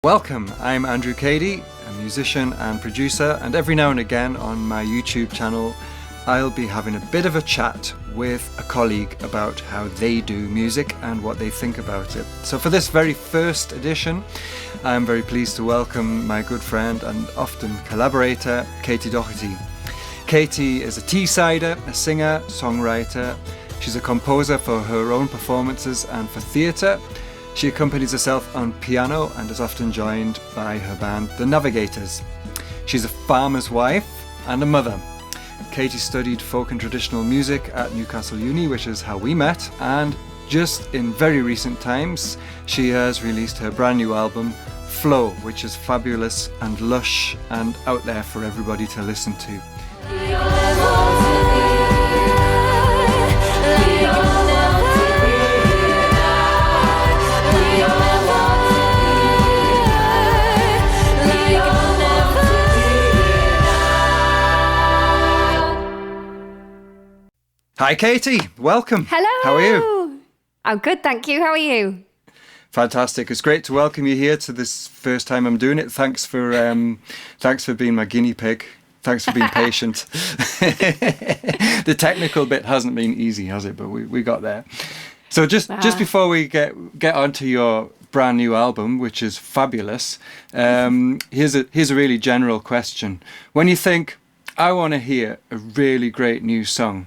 Welcome, I'm Andrew Cadie, a musician and producer, and every now and again on my YouTube channel I'll be having a bit of a chat with a colleague about how they do music and what they think about it. So for this very first edition, I'm very pleased to welcome my good friend and often collaborator, Katie Doherty. Katie is a tea-sider, a singer, songwriter. She's a composer for her own performances and for theatre. She accompanies herself on piano and is often joined by her band, The Navigators. She's a farmer's wife and a mother. Katie studied folk and traditional music at Newcastle Uni, which is how we met, and just in very recent times, she has released her brand new album, Flow, which is fabulous and lush and out there for everybody to listen to. Hi Katie, welcome. Hello. How are you? I'm good, thank you. How are you? Fantastic. It's great to welcome you here to this first time I'm doing it. Thanks for being my guinea pig. Thanks for being patient. The technical bit hasn't been easy, has it? But we got there. So just before we get onto your brand new album, which is fabulous, here's a really general question. When you think, I want to hear a really great new song,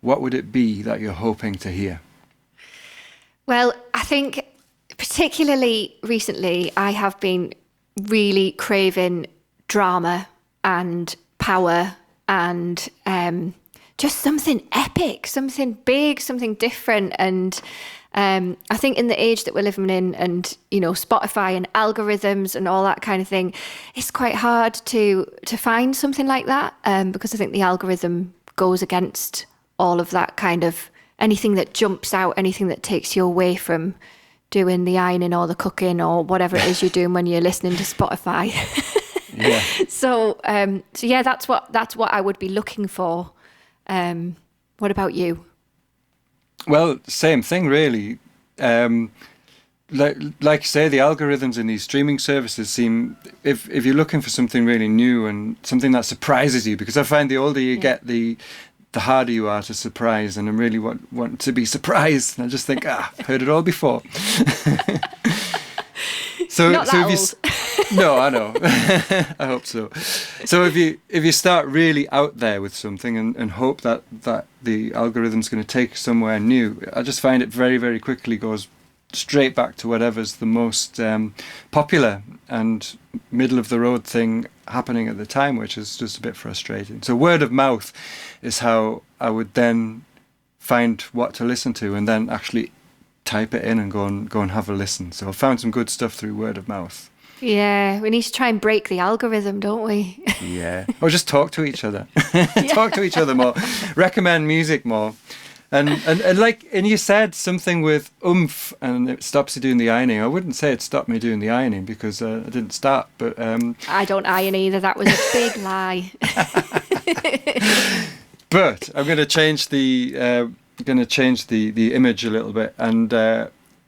what would it be that you're hoping to hear? Well, I think particularly recently, I have been really craving drama and power and just something epic, something big, something different. And I think in the age that we're living in and, you know, Spotify and algorithms and all that kind of thing, it's quite hard to find something like that because I think the algorithm goes against all of that kind of anything that jumps out, anything that takes you away from doing the ironing or the cooking or whatever it is you're doing when you're listening to Spotify. Yeah. So yeah, that's what I would be looking for. What about you? Well, same thing really. Like you say, the algorithms in these streaming services seem, if you're looking for something really new and something that surprises you, because I find the older you get, the harder you are to surprise, and I really want to be surprised. And I just think, I've heard it all before. So Not that if you, no, I know. I hope so. So if you start really out there with something and hope that the algorithm's going to take somewhere new, I just find it very, very quickly goes straight back to whatever's the most popular and middle of the road thing happening at the time, which is just a bit frustrating. So word of mouth is how I would then find what to listen to and then actually type it in and go and have a listen. So I found some good stuff through word of mouth. Yeah, we need to try and break the algorithm, don't we? Yeah, or just talk to each other. Talk to each other more. Recommend music more. And you said something with oomph and it stops you doing the ironing. I wouldn't say it stopped me doing the ironing because I didn't start, but I don't iron either. That was a big lie. But I'm going to change the image a little bit, and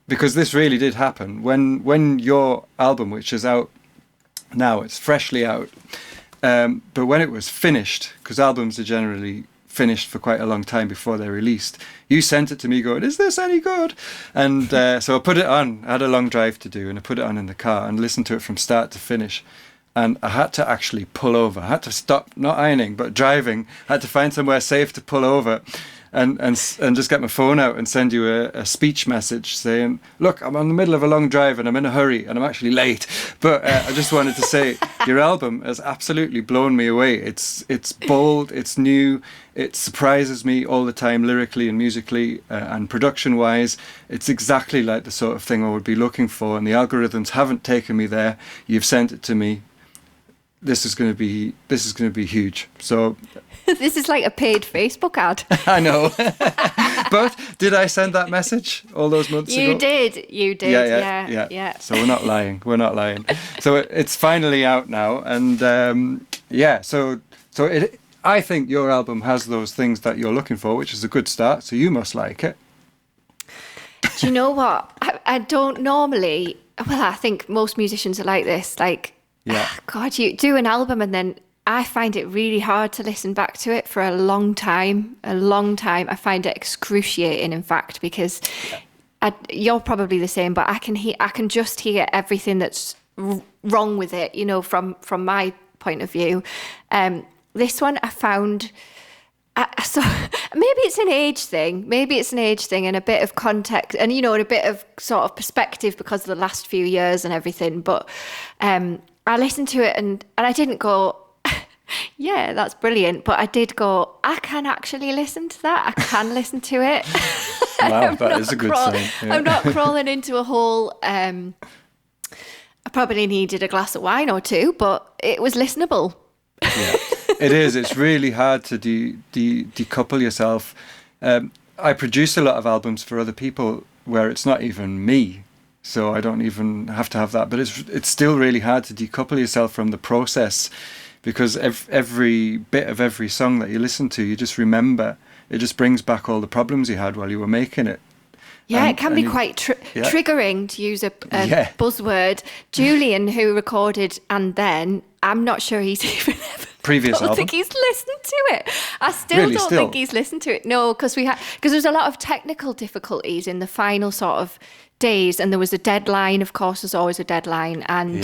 because this really did happen when your album, which is out now, it's freshly out, but when it was finished, because albums are generally finished for quite a long time before they're released, you sent it to me going, is this any good? And so I put it on. I had a long drive to do and I put it on in the car and listened to it from start to finish, and I had to actually pull over. I had to stop, not ironing but driving. I had to find somewhere safe to pull over and just get my phone out and send you a speech message saying, look, I'm in the middle of a long drive and I'm in a hurry and I'm actually late, but I just wanted to say your album has absolutely blown me away. It's bold, it's new, it surprises me all the time lyrically and musically and production wise. It's exactly like the sort of thing I would be looking for, and the algorithms haven't taken me there. You've sent it to me. This is going to be huge. So This is like a paid Facebook ad. I know. But did I send that message all those months ago? You did. Yeah. So we're not lying. So it's finally out now, and I think your album has those things that you're looking for, which is a good start. So you must like it. Do you know what? I don't normally well, I think most musicians are like this. Like, Yeah. God, you do an album and then I find it really hard to listen back to it for a long time. A long time. I find it excruciating, in fact, because you're probably the same, but I can just hear everything that's wrong with it, you know, from my point of view. This one I found. So maybe it's an age thing and a bit of context and, you know, and a bit of sort of perspective because of the last few years and everything. But I listened to it and I didn't go, yeah, that's brilliant. But I did go, I can actually listen to that. I can listen to it. Wow, that is a good sign. Yeah. I'm not crawling into a hole. I probably needed a glass of wine or two, but it was listenable. Yeah, it is. It's really hard to decouple yourself. I produce a lot of albums for other people where it's not even me, so I don't even have to have that. But it's still really hard to decouple yourself from the process, because every bit of every song that you listen to, you just remember. It just brings back all the problems you had while you were making it. Yeah, it can be quite triggering, to use a buzzword. Julian, who recorded And Then, I'm not sure he's even ever. Previous I don't album? think he's listened to it. I still don't think he's listened to it. No, because there was a lot of technical difficulties in the final sort of days, and there was a deadline. Of course, there's always a deadline, and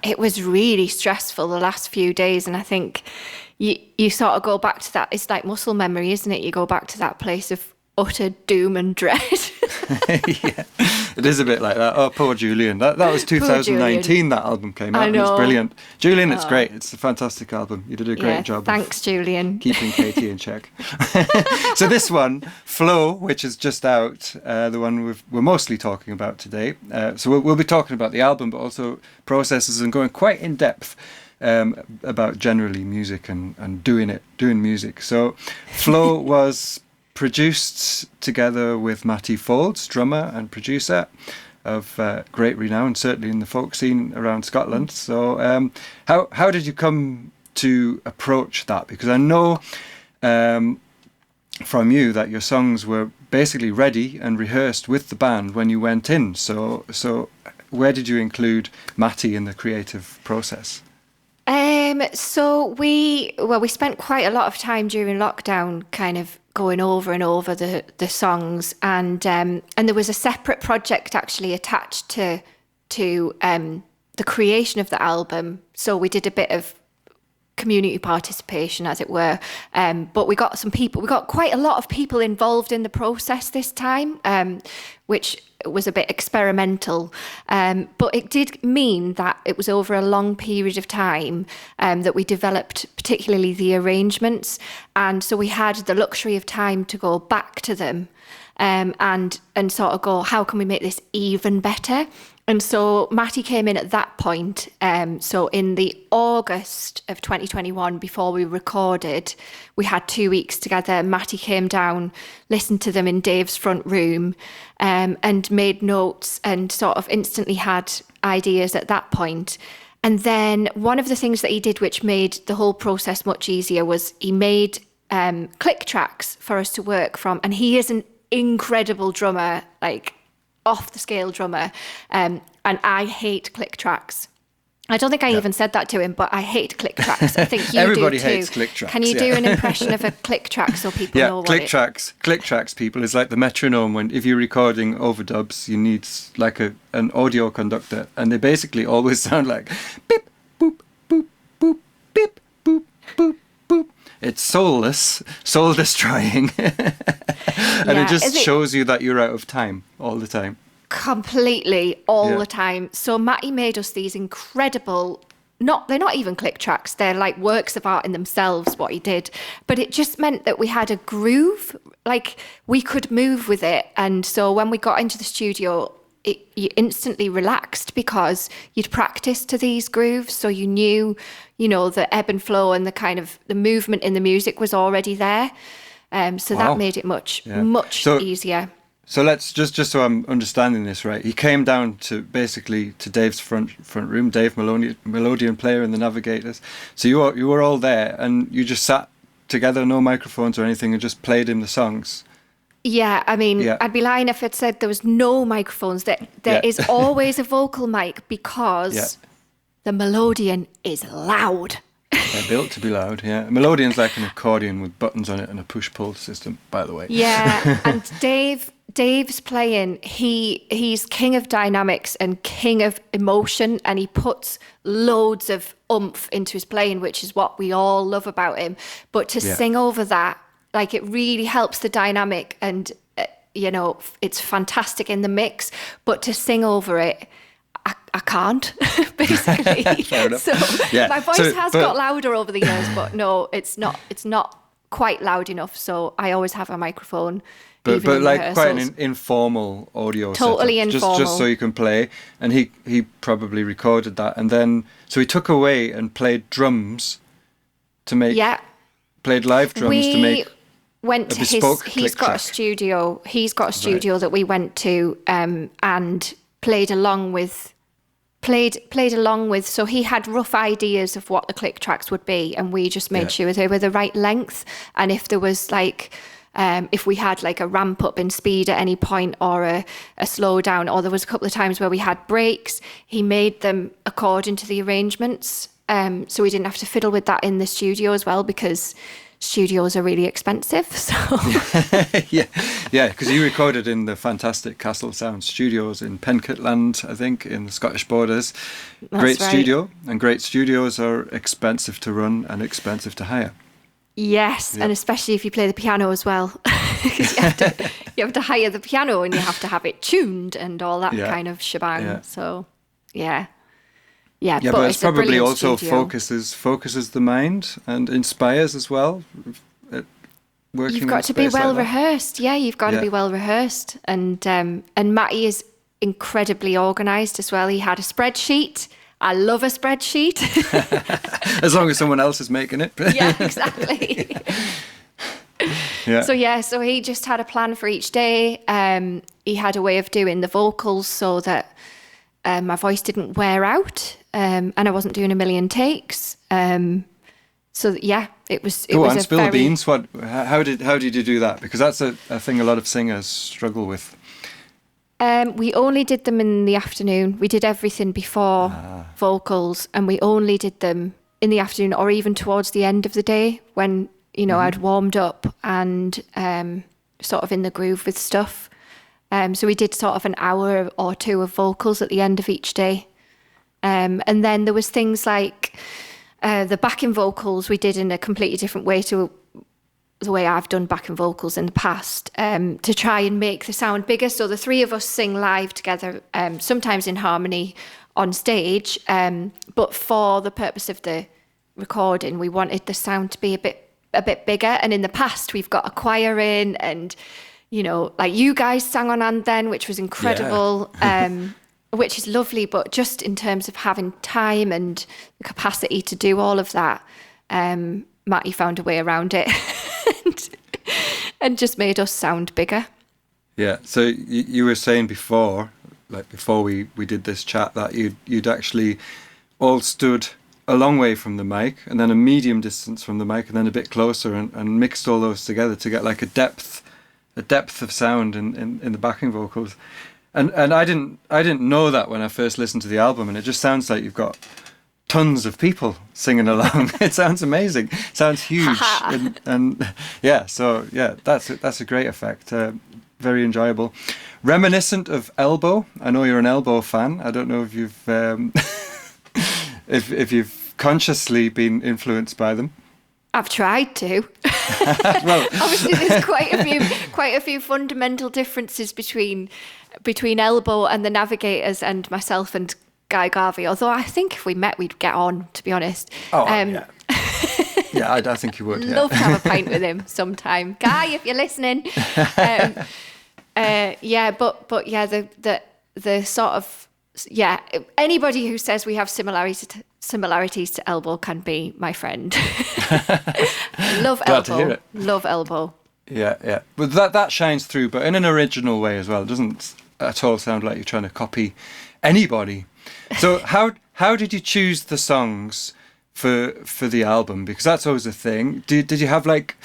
it was really stressful the last few days. And I think you sort of go back to that. It's like muscle memory, isn't it? You go back to that place of utter doom and dread. Yeah, it is a bit like that. Oh, poor Julian. That was 2019 that album came out. I know. It was brilliant. Julian, it's great. It's a fantastic album. You did a great job. Thanks, Julian. Keeping Katie in check. So this one, Flow, which is just out, the one we're mostly talking about today. So we'll be talking about the album, but also processes, and going quite in depth about generally music and doing music. So Flow was produced together with Matty Folds, drummer and producer of great renown, certainly in the folk scene around Scotland. So how did you come to approach that? Because I know from you that your songs were basically ready and rehearsed with the band when you went in. So where did you include Matty in the creative process? So we spent quite a lot of time during lockdown kind of going over and over the songs, and there was a separate project actually attached to the creation of the album. So we did a bit of community participation, as it were, but we got quite a lot of people involved in the process this time, which was a bit experimental, but it did mean that it was over a long period of time that we developed particularly the arrangements, and so we had the luxury of time to go back to them and sort of go, how can we make this even better? And so Matty came in at that point. So in the August of 2021, before we recorded, we had 2 weeks together. Matty came down, listened to them in Dave's front room, and made notes, and sort of instantly had ideas at that point. And then one of the things that he did, which made the whole process much easier, was he made click tracks for us to work from. And he is an incredible drummer, like off the scale drummer, and I hate click tracks. I don't think I even said that to him, but I hate click tracks. I think you Everybody do too. hates click tracks. Can you do an impression of a click track so people know what click tracks, people, is like the metronome. When if you're recording overdubs, you need like an audio conductor, and they basically always sound like beep boop boop boop beep boop boop boop. It's soulless, soul destroying, and it just shows you that you're out of time all the time. Completely, all the time. So Matty made us these incredible, they're not even click tracks, they're like works of art in themselves, what he did. But it just meant that we had a groove, like we could move with it. And so when we got into the studio, you instantly relaxed because you'd practiced to these grooves. So you knew, the ebb and flow and the kind of the movement in the music was already there. So that made it much easier. So let's just so I'm understanding this right. He came down to Dave's front room, Dave Melodian player and the Navigators. So you were all there, and you just sat together, no microphones or anything, and just played him the songs. Yeah, I mean, Yeah. I'd be lying if I'd said there was no microphones. There is always a vocal mic because the melodeon is loud. They're built to be loud, yeah. A melodeon's like an accordion with buttons on it and a push-pull system, by the way. Yeah, and Dave's playing, he's king of dynamics and king of emotion, and he puts loads of oomph into his playing, which is what we all love about him. But to sing over that, like, it really helps the dynamic, and it's fantastic in the mix. But to sing over it, I can't, basically. Fair enough. So my voice has got louder over the years, but no, it's not quite loud enough. So I always have a microphone. But like quite an informal audio totally setup, informal. just so you can play. And he probably recorded that, and then so he took away and played drums to make played live drums to make. Went to he's got a studio. He's got a studio that we went to and played along with. So he had rough ideas of what the click tracks would be, and we just made sure they were the right length. And if there was like, if we had like a ramp up in speed at any point or a slow down, or there was a couple of times where we had breaks, he made them according to the arrangements. So we didn't have to fiddle with that in the studio as well, because studios are really expensive. So because you recorded in the fantastic Castle Sound Studios in Pencotland, I think, in the Scottish borders. Great studio, and great studios are expensive to run and expensive to hire. Yes, and especially if you play the piano as well. you have to hire the piano, and you have to have it tuned and all that kind of shebang. So but it's probably also studio. focuses the mind and inspires as well. You've got to be well rehearsed. Yeah, you've got to be well rehearsed. And Matty is incredibly organised as well. He had a spreadsheet. I love a spreadsheet. As long as someone else is making it. Yeah, exactly. So he just had a plan for each day. He had a way of doing the vocals so that my voice didn't wear out, and I wasn't doing a million takes. It was. Go on, spill the beans. How did you do that? Because that's a thing a lot of singers struggle with. We only did them in the afternoon. We did everything before vocals, and we only did them in the afternoon, or even towards the end of the day when I'd warmed up and sort of in the groove with stuff. So we did sort of an hour or two of vocals at the end of each day. And then there was things like the backing vocals we did in a completely different way to the way I've done backing vocals in the past, to try and make the sound bigger. So the three of us sing live together, sometimes in harmony on stage. But for the purpose of the recording, we wanted the sound to be a bit bigger. And in the past, we've got a choir in, and like you guys sang on And Then, which was incredible, which is lovely. But just in terms of having time and the capacity to do all of that, Matty found a way around it and just made us sound bigger. Yeah. So you were saying before we did this chat, that you'd actually all stood a long way from the mic, and then a medium distance from the mic, and then a bit closer, and mixed all those together to get like a depth of sound in the backing vocals. And I didn't know that when I first listened to the album, and it just sounds like you've got tons of people singing along. It sounds amazing. It sounds huge. That's a great effect. Very enjoyable. Reminiscent of Elbow. I know you're an Elbow fan. I don't know if you've if you've consciously been influenced by them. I've tried to. Well, obviously there's quite a few fundamental differences between Elbow and the Navigators and myself and Guy Garvey, although I think if we met we'd get on, to be honest. Yeah, I think you would. Love to have a pint with him sometime. Guy, if you're listening. The sort of, anybody who says we have similarities to Elbow can be my friend. Love Glad to hear it. Love Elbow. Yeah. But that shines through, but in an original way as well. It doesn't at all sound like you're trying to copy anybody. So how did you choose the songs for the album? Because that's always a thing. Did you have like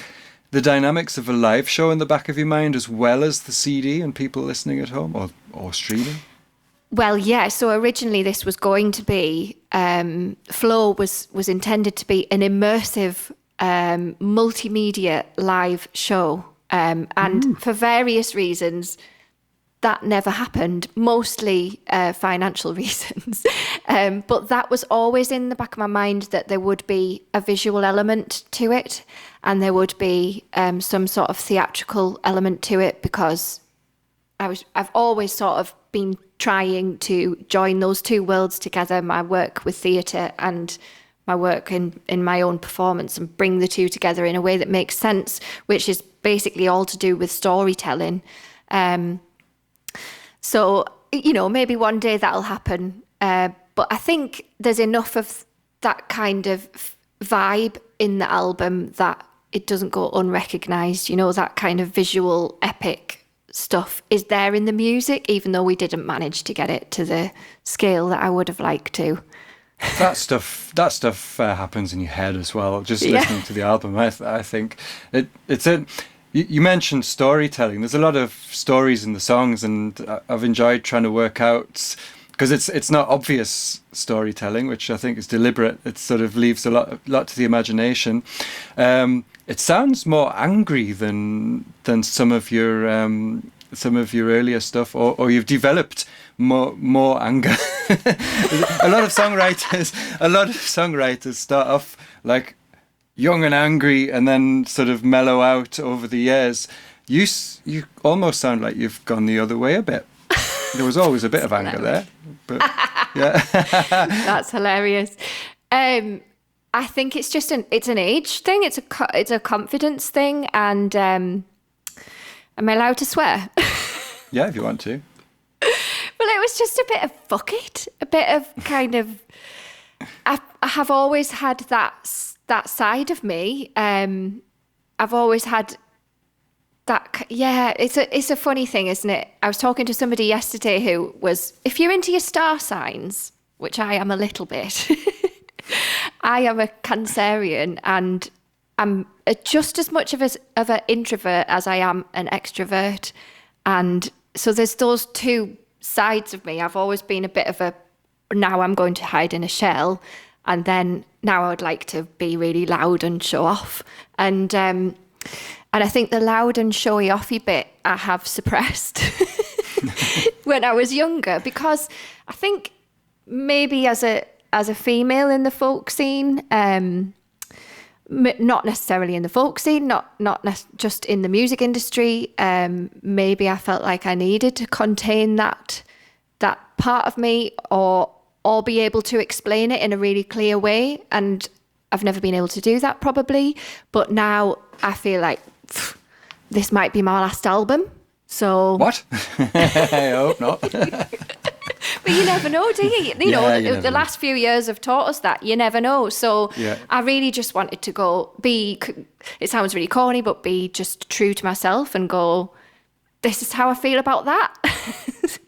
the dynamics of a live show in the back of your mind as well as the CD and people listening at home or streaming? Well, yeah. So originally this was going to be, Flow was intended to be an immersive multimedia live show. And for various reasons, that never happened, mostly financial reasons. But that was always in the back of my mind, that there would be a visual element to it and there would be some sort of theatrical element to it, because I've always sort of been trying to join those two worlds together, my work with theatre and my work in my own performance, and bring the two together in a way that makes sense, which is basically all to do with storytelling. So, maybe one day that'll happen. But I think there's enough of that kind of vibe in the album that it doesn't go unrecognised. That kind of visual epic stuff is there in the music, even though we didn't manage to get it to the scale that I would have liked to. That stuff happens in your head as well. Just listening to the album, I think it's a. You mentioned storytelling. There's a lot of stories in the songs, and I've enjoyed trying to work out, because it's not obvious storytelling, which I think is deliberate. It sort of leaves a lot to the imagination. It sounds more angry than some of your earlier stuff, or you've developed more anger. a lot of songwriters start off like young and angry and then sort of mellow out over the years. You almost sound like you've gone the other way a bit. There was always a bit of anger there, but yeah. That's hilarious. I think it's just an age thing. It's a confidence thing, and am I allowed to swear? Yeah, if you want to. Well, it was just a bit of fuck it, a bit of kind of. I have always had that side of me. I've always had that. Yeah, it's a funny thing, isn't it? I was talking to somebody yesterday who was, if you're into your star signs, which I am a little bit. I am a Cancerian, and I'm just as much of an introvert as I am an extrovert. And so there's those two sides of me. I've always been a bit of a, now I'm going to hide in a shell, and then now I would like to be really loud and show off. And I think the loud and showy offy bit I have suppressed when I was younger, because I think maybe as a female in the folk scene, not necessarily in the folk scene, not just in the music industry, maybe I felt like I needed to contain that part of me, or be able to explain it in a really clear way. And I've never been able to do that, probably. But now I feel like this might be my last album. So what? I hope not. But you never know, do you? You know, the last few years have taught us that. You never know. So I really just wanted to it sounds really corny, but be just true to myself and go, this is how I feel about that.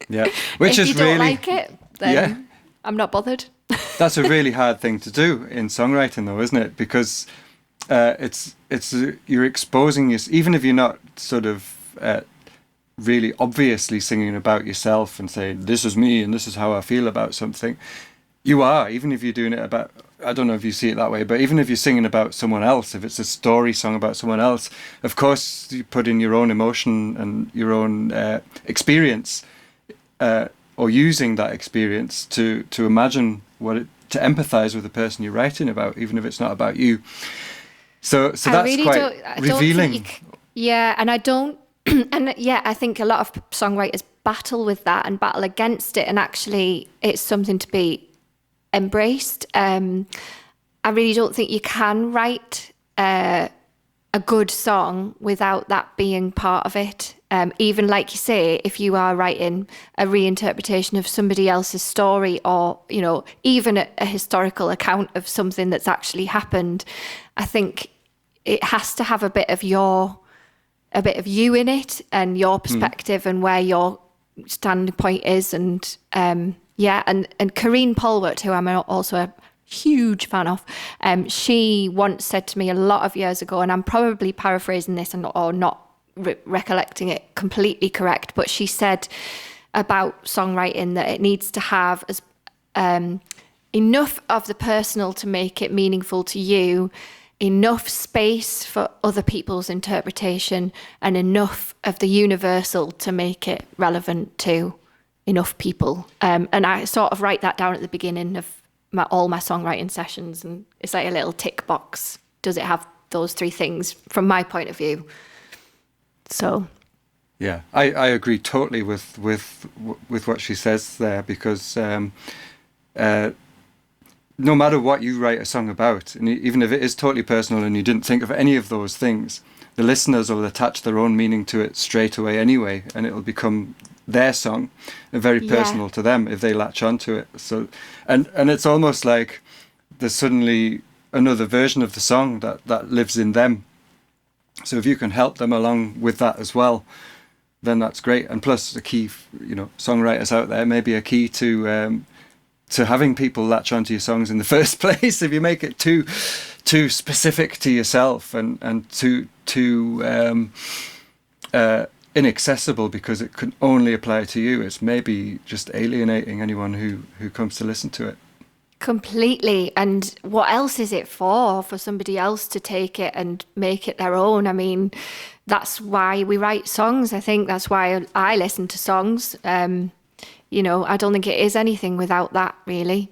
Yeah. Which if is you don't really, like it, then I'm not bothered. That's a really hard thing to do in songwriting, though, isn't it? Because you're exposing even if you're not sort of really obviously singing about yourself and saying, this is me and this is how I feel about something. You are, even if you're doing it about, I don't know if you see it that way, but even if you're singing about someone else, if it's a story song about someone else, of course you put in your own emotion and your own experience, or using that experience to imagine to empathize with the person you're writing about, even if it's not about you. So that's really quite revealing. And I don't, and I think a lot of songwriters battle with that and battle against it, and actually it's something to be embraced. I really don't think you can write a good song without that being part of it. Even like you say, if you are writing a reinterpretation of somebody else's story, or, you know, even a historical account of something that's actually happened, I think it has to have a bit of you in it, and your perspective and where your standing point is. And and Karine Polwart, who I'm also a huge fan of. She once said to me a lot of years ago, and I'm probably paraphrasing this or not recollecting it completely correct, but she said about songwriting that it needs to have as enough of the personal to make it meaningful to you, enough space for other people's interpretation, and enough of the universal to make it relevant to enough people. And I sort of write that down at the beginning of all my songwriting sessions, and it's like a little tick box. Does it have those three things from my point of view? So yeah, I agree totally with what she says there, because no matter what you write a song about, and even if it is totally personal and you didn't think of any of those things, the listeners will attach their own meaning to it straight away anyway, and it'll become their song and very personal to them if they latch onto it. So, and it's almost like there's suddenly another version of the song that lives in them. So if you can help them along with that as well, then that's great. And plus, the key, songwriters out there, maybe a key to having people latch onto your songs in the first place. If you make it too specific to yourself and too inaccessible because it can only apply to you, it's maybe just alienating anyone who comes to listen to it. Completely. And what else is it for somebody else to take it and make it their own? I mean, that's why we write songs. I think that's why I listen to songs. I don't think it is anything without that, really.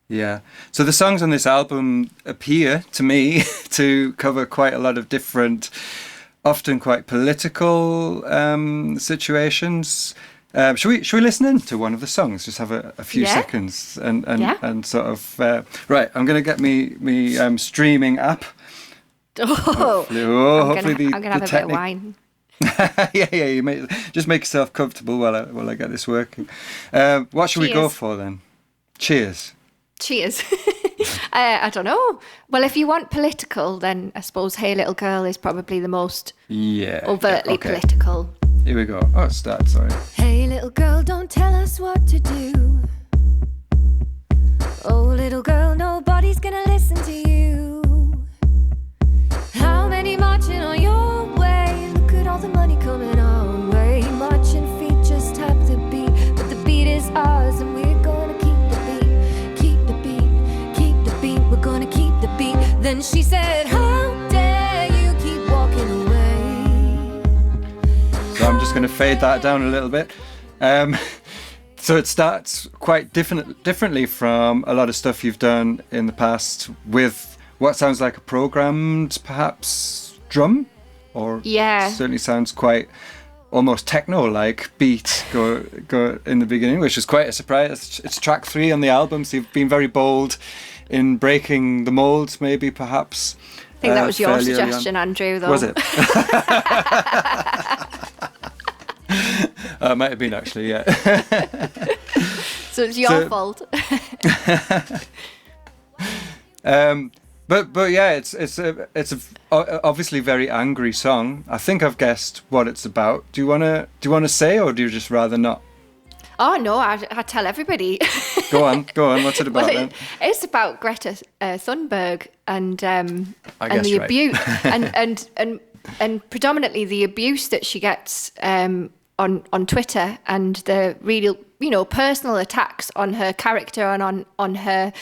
Yeah. So the songs on this album appear to me to cover quite a lot of different, often quite political situations. Should we listen in to one of the songs? Just have a few seconds and sort of right. I'm going to get me streaming app. Hopefully I'm gonna have a bit of wine. yeah. You just make yourself comfortable while I get this working. What should we go for then? Cheers. I don't know. Well, if you want political, then I suppose "Hey Little Girl" is probably the most overtly political. Here we go. Oh, it starts, sorry. Hey little girl, don't tell us what to do. Oh little girl, nobody's gonna listen to you. How many marching on your way? Look at all the money coming our way. Marching feet just tap the beat, but the beat is ours and we're gonna keep the beat. Keep the beat, keep the beat, we're gonna keep the beat. Then she said, how dare you keep walking away. So I'm just going to fade that down a little bit. So it starts quite differently from a lot of stuff you've done in the past, with what sounds like a programmed, perhaps, drum, or certainly sounds quite almost techno-like beat go in the beginning, which is quite a surprise. It's track 3 on the album, so you've been very bold in breaking the mold, maybe, perhaps. I think that was your suggestion, Andrew, though. Was it? It might have been, actually, yeah. So it's your fault. But yeah, it's a obviously very angry song. I think I've guessed what it's about. Do you wanna say, or do you just rather not? Oh no, I tell everybody. Go on. What's it about then? It's about Greta Thunberg and the abuse and predominantly the abuse that she gets on Twitter, and the real personal attacks on her character and on her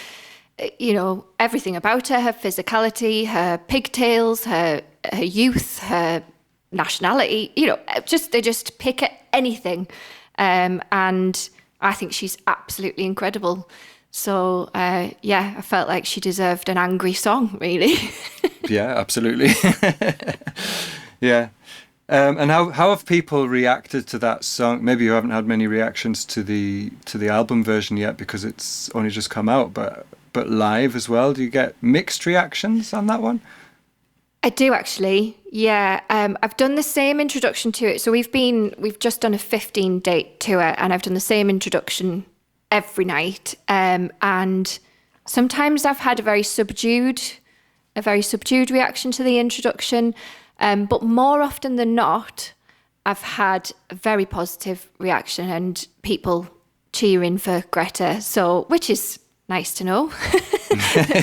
everything about her physicality, her pigtails, her youth, her nationality. They just pick at anything. And I think she's absolutely incredible. So, I felt like she deserved an angry song, really. Yeah, absolutely. Yeah. And how have people reacted to that song? Maybe you haven't had many reactions to the album version yet because it's only just come out, but live as well. Do you get mixed reactions on that one? I do, actually. Yeah. I've done the same introduction to it. So we've just done a 15-date tour, and I've done the same introduction every night. And sometimes I've had a very subdued reaction to the introduction. But more often than not, I've had a very positive reaction and people cheering for Greta. So, which is nice to know.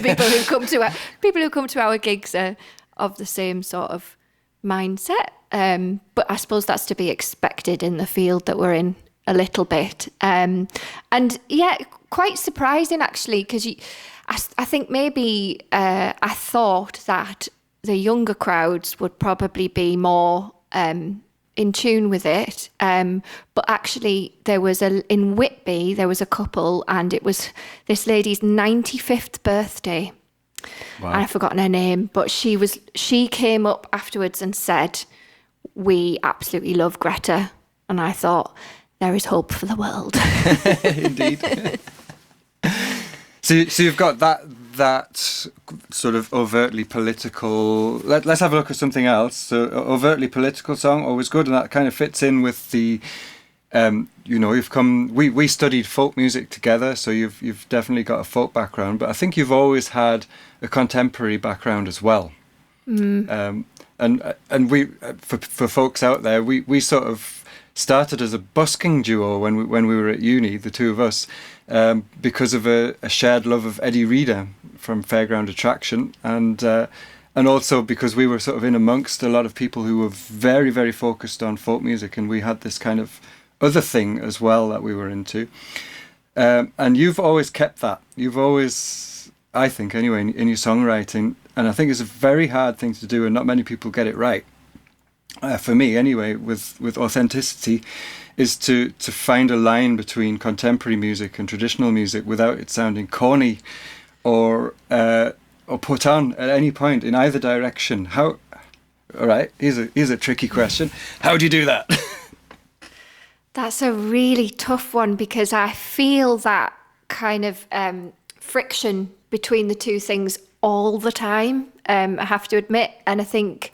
people who come to our gigs are of the same sort of mindset. But I suppose that's to be expected in the field that we're in a little bit. And yeah, quite surprising actually, because I think maybe I thought that the younger crowds would probably be more in tune with it. But actually in Whitby, there was a couple, and it was this lady's 95th birthday. Wow. And I've forgotten her name, but she came up afterwards and said, "We absolutely love Greta." And I thought, there is hope for the world. Indeed. So you've got that sort of overtly political. Let's have a look at something else. So overtly political song, always good, and that kind of fits in with the. You've come. We studied folk music together, so you've definitely got a folk background. But I think you've always had a contemporary background as well. And we, for folks out there, we sort of started as a busking duo when we were at uni, the two of us, because of a shared love of Eddie Reader from Fairground Attraction, and also because we were sort of in amongst a lot of people who were very, very focused on folk music, and we had this kind of other thing as well that we were into. And you've always kept that. You've always, I think anyway, in your songwriting, and I think it's a very hard thing to do, and not many people get it right. For me anyway, with authenticity, is to find a line between contemporary music and traditional music without it sounding corny or put on at any point in either direction. All right, here's a tricky question. How do you do that? That's a really tough one, because I feel that kind of friction between the two things all the time, I have to admit. And I think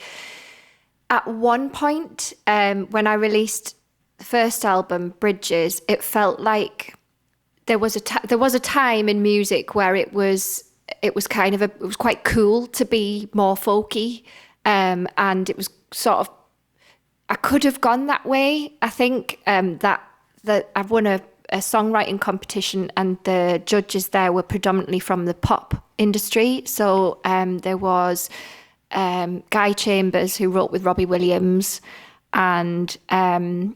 at one point, when I released the first album, Bridges, it felt like there was a time in music where it was quite cool to be more folky, and it was sort of, I could have gone that way. I think that I've won a songwriting competition, and the judges there were predominantly from the pop industry. So there was Guy Chambers, who wrote with Robbie Williams, and Andy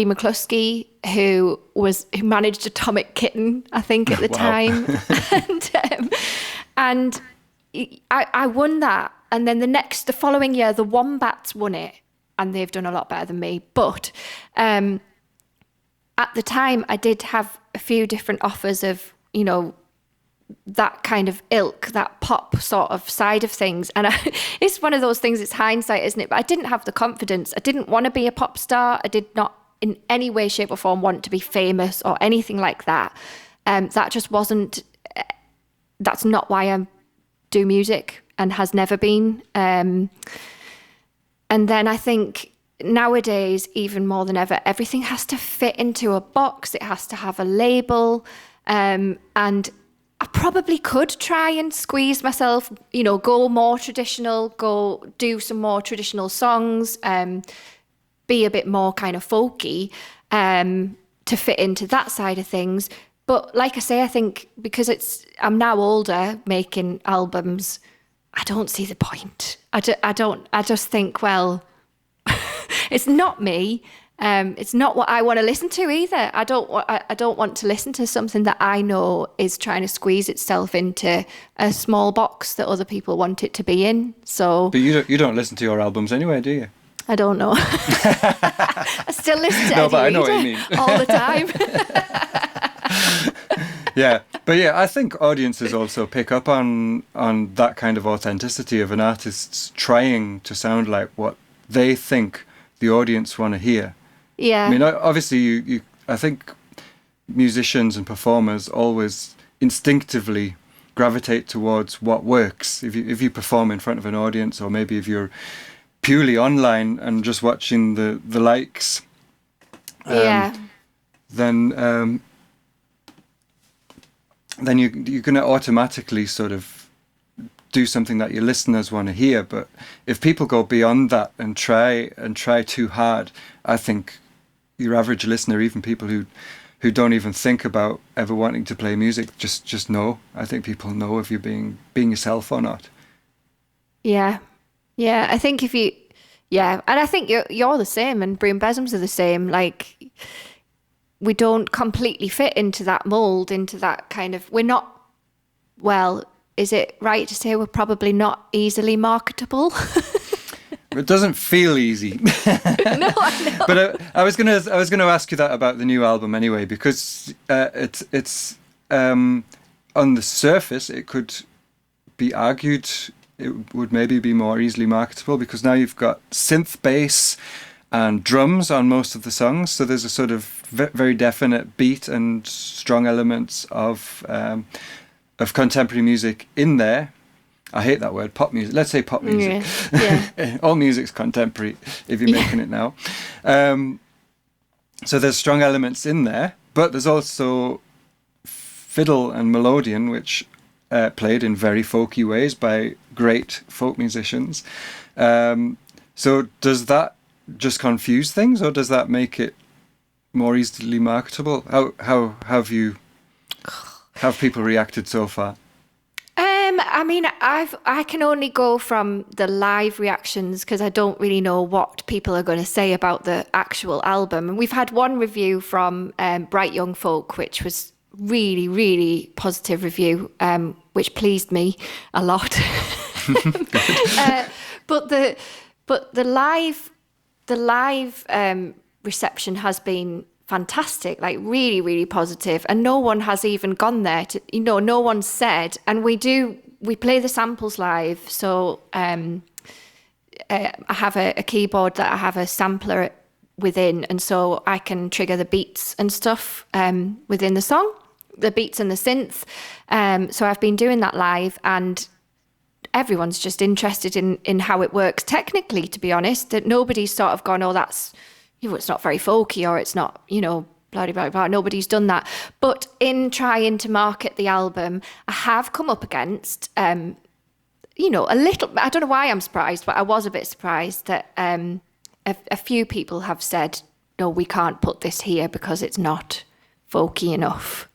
McCluskey, who managed Atomic Kitten, I think, at the time. And I won that. And then the following year, the Wombats won it, and they've done a lot better than me. But at the time, I did have a few different offers of, that kind of ilk, that pop sort of side of things. And it's one of those things, it's hindsight, isn't it? But I didn't have the confidence. I didn't want to be a pop star. I did not in any way, shape or form want to be famous or anything like that. That just wasn't, that's not why I do music, and has never been. And then I think nowadays, even more than ever, everything has to fit into a box. It has to have a label. And I probably could try and squeeze myself, go more traditional, go do some more traditional songs, be a bit more kind of folky, to fit into that side of things. But like I say, I think because I'm now older making albums, I don't see the point. I just think, well, it's not me. It's not what I want to listen to either. I don't want to listen to something that I know is trying to squeeze itself into a small box that other people want it to be in. So, but you don't listen to your albums anyway, do you? I don't know. I still listen to no, Eddie but I know Reader what you mean. all the time. Yeah, but yeah, I think audiences also pick up on that kind of authenticity of an artist trying to sound like what they think the audience want to hear. Yeah. I mean, obviously, I think musicians and performers always instinctively gravitate towards what works. If you perform in front of an audience, or maybe if you're purely online and just watching the likes, then you're going to automatically sort of do something that your listeners want to hear. But if people go beyond that and try too hard, I think your average listener, even people who who don't even think about ever wanting to play music just know. I think people know if you're being yourself or not. Yeah. I think and I think you're the same, and Broom Besums are the same. Like, we don't completely fit into that mold, into that kind of, we're not, well, is it right to say we're probably not easily marketable? It doesn't feel easy. No, I know. But I was gonna ask you that about the new album anyway, because it's on the surface it could be argued it would maybe be more easily marketable, because now you've got synth bass and drums on most of the songs, so there's a sort of very definite beat and strong elements of contemporary music in there. I hate that word, pop music. Let's say pop music. Yeah. All music's contemporary if you're making it now. So there's strong elements in there, but there's also fiddle and melodeon, which played in very folky ways by great folk musicians. So does that just confuse things, or does that make it more easily marketable? How have people reacted so far? I mean, I can only go from the live reactions, because I don't really know what people are going to say about the actual album. And we've had one review from Bright Young Folk, which was really, really positive review, which pleased me a lot. But the live reception has been fantastic, like really, really positive, and no one has even gone there to, no one said. And we play the samples live, so I have a keyboard that I have a sampler within, and so I can trigger the beats and stuff within the song, the beats and the synth. So I've been doing that live, and everyone's just interested in how it works technically, to be honest. That nobody's sort of gone, oh, that's, it's not very folky, or it's not, blah, blah, blah. Nobody's done that. But in trying to market the album, I have come up against, a little, I don't know why I'm surprised, but I was a bit surprised that a few people have said, no, we can't put this here because it's not folky enough.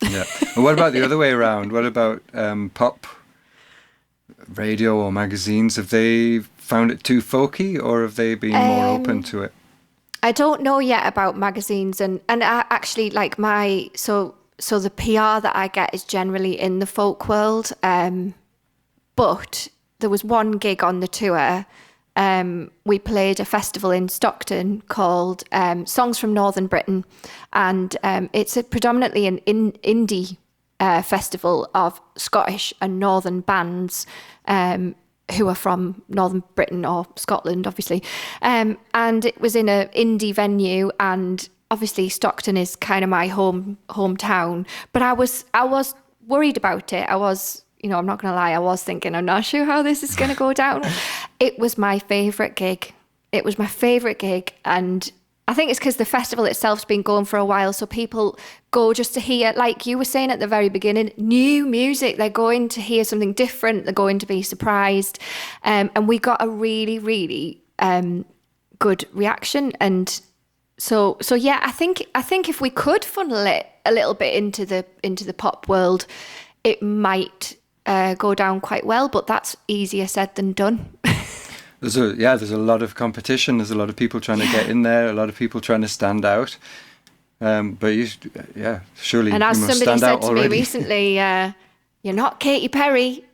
Yeah. And what about the other way around? What about pop radio or magazines? Have they found it too folky, or have they been more open to it? I don't know yet about magazines, and I actually like so the PR that I get is generally in the folk world. But there was one gig on the tour. We played a festival in Stockton called Songs from Northern Britain, and it's predominantly an indie festival of Scottish and Northern bands who are from Northern Britain or Scotland, obviously. And it was in an indie venue, and obviously Stockton is kind of my hometown. But I was worried about it. I was, I'm not going to lie, I was thinking, I'm not sure how this is going to go down. It was my favourite gig. And I think it's because the festival itself's been going for a while, so people go just to hear, like you were saying at the very beginning, new music. They're going to hear something different. They're going to be surprised. And we got a really, really good reaction. And so yeah, I think if we could funnel it a little bit into the pop world, it might go down quite well. But that's easier said than done. There's a lot of competition. There's a lot of people trying to get in there. A lot of people trying to stand out. But surely. And as you must somebody stand out said to already. me recently, you're not Katy Perry.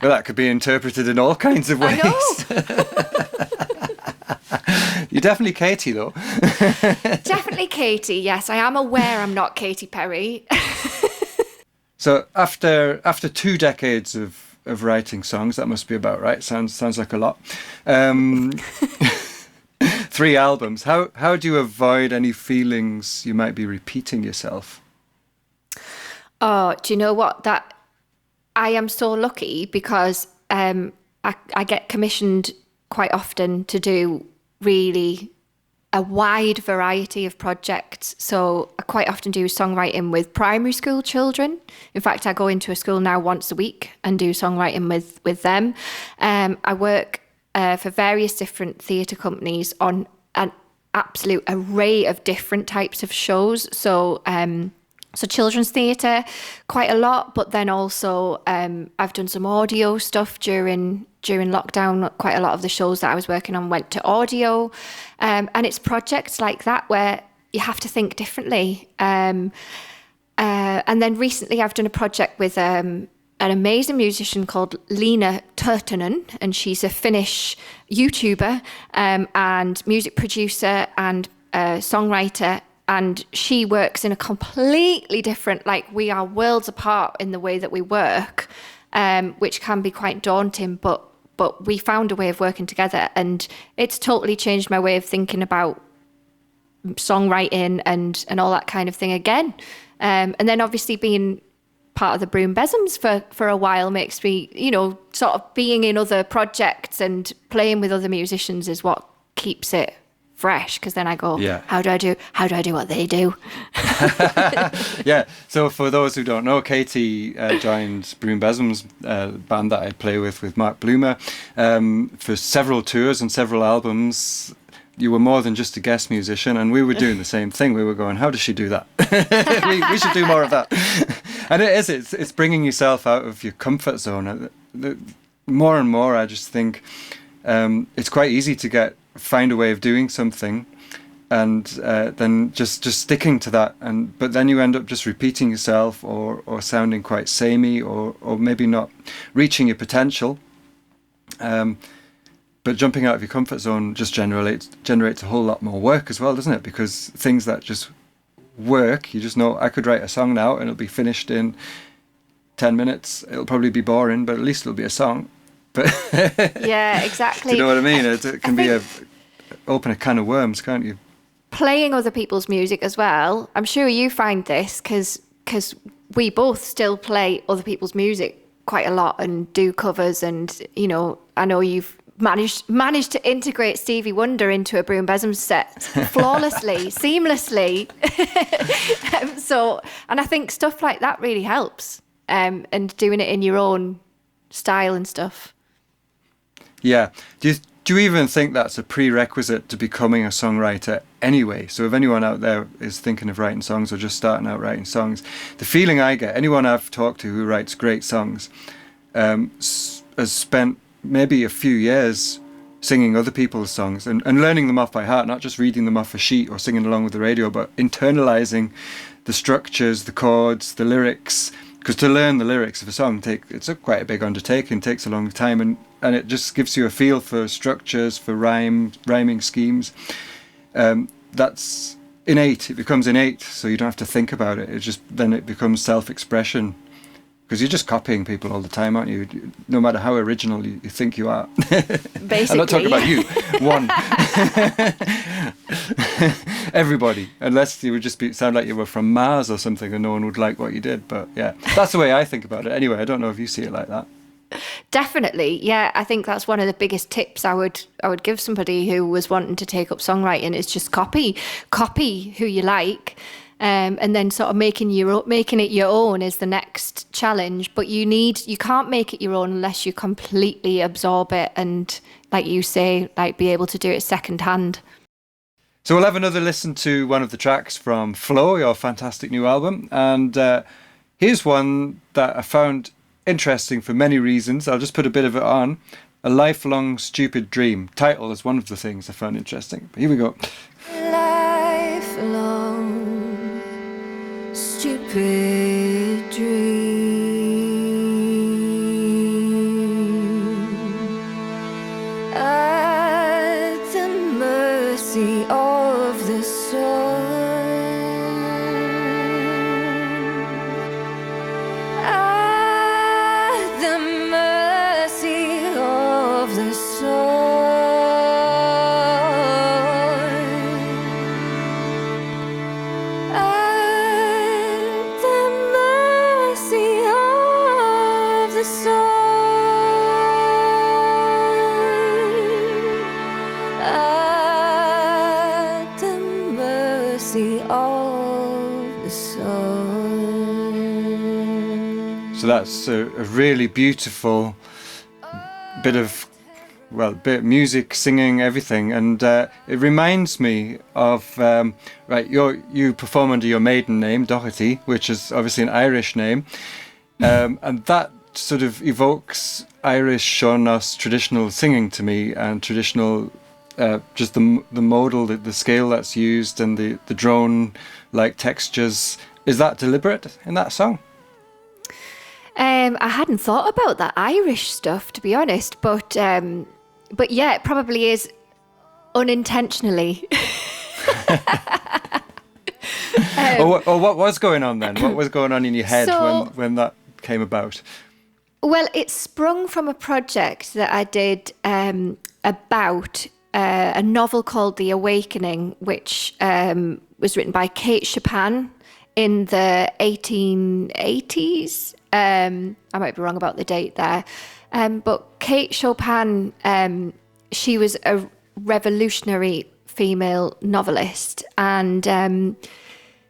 Well, that could be interpreted in all kinds of ways. I know. You're definitely Katie, though. Definitely Katie. Yes, I am aware I'm not Katy Perry. So after 2 decades of writing songs, that must be about right. Sounds like a lot. 3 albums. How do you avoid any feelings you might be repeating yourself? Oh, do you know what? That I am so lucky, because I get commissioned quite often to do really a wide variety of projects. So I quite often do songwriting with primary school children. In fact, I go into a school now once a week and do songwriting with them. I work for various different theatre companies on, and absolute array of different types of shows. So children's theatre quite a lot, but then also I've done some audio stuff during lockdown. Quite a lot of the shows that I was working on went to audio, and it's projects like that where you have to think differently. And then recently I've done a project with an amazing musician called Leena Turtunen, and she's a Finnish YouTuber and music producer and songwriter. And she works in a completely different, like, we are worlds apart in the way that we work, which can be quite daunting, but we found a way of working together, and it's totally changed my way of thinking about songwriting and all that kind of thing again. And then obviously being part of the Broom Besoms for a while makes me, sort of being in other projects and playing with other musicians is what keeps it fresh, because then I go, how do I do what they do? Yeah, so for those who don't know, Katie joined Broom Besoms, band that I play with Mark Bloomer, for several tours and several albums. You were more than just a guest musician, and we were doing the same thing. We were going, how does she do that? we should do more of that. And it's bringing yourself out of your comfort zone. More and more, I just think it's quite easy to find a way of doing something, and then just sticking to that, but then you end up just repeating yourself or sounding quite samey or maybe not reaching your potential. But jumping out of your comfort zone just generates a whole lot more work as well, doesn't it? Because things that just work, you just know, I could write a song now and it'll be finished in 10 minutes. It'll probably be boring, but at least it'll be a song. But yeah, exactly. Do you know what I mean? It can open a can of worms, can't you? Playing other people's music as well. I'm sure you find this because we both still play other people's music quite a lot and do covers, and I know you've managed to integrate Stevie Wonder into a Broom Besoms set flawlessly, seamlessly. And I think stuff like that really helps, and doing it in your own style and stuff. Yeah. Do you even think that's a prerequisite to becoming a songwriter anyway? So if anyone out there is thinking of writing songs or just starting out writing songs, the feeling I get, anyone I've talked to who writes great songs has spent maybe a few years singing other people's songs and learning them off by heart, not just reading them off a sheet or singing along with the radio, but internalizing the structures, the chords, the lyrics. Because to learn the lyrics of a song, it's quite a big undertaking, takes a long time, and it just gives you a feel for structures, for rhyming schemes. That's innate. It becomes innate, so you don't have to think about it. Then it becomes self-expression. Because you're just copying people all the time, aren't you? No matter how original you think you are. Basically. I'm not talking about you. One. Everybody. Unless you would just sound like you were from Mars or something and no one would like what you did. But yeah, that's the way I think about it. Anyway, I don't know if you see it like that. Definitely. Yeah, I think that's one of the biggest tips I would give somebody who was wanting to take up songwriting is just copy who you like. And then sort of making it your own is the next challenge. But you can't make it your own unless you completely absorb it and, like you say, like be able to do it secondhand. So we'll have another listen to one of the tracks from Flow, your fantastic new album. And here's one that I found interesting for many reasons. I'll just put a bit of it on. A Lifelong Stupid Dream. Title is one of the things I found interesting. But here we go. Lifelong stupid dream at the mercy of the sun, at the mercy of the sun. So that's a really beautiful bit of well, bit music, singing, everything, and it reminds me of right. You perform under your maiden name, Doherty, which is obviously an Irish name, and that sort of evokes Irish Sean-Nos traditional singing to me, and traditional just the modal, the scale that's used, and the drone-like textures. Is that deliberate in that song? I hadn't thought about that Irish stuff, to be honest, but yeah, it probably is unintentionally. Or what was going on then? What was going on in your head when that came about? Well, it sprung from a project that I did about a novel called The Awakening, which was written by Kate Chopin in the 1880s. I might be wrong about the date there. But Kate Chopin, she was a revolutionary female novelist, and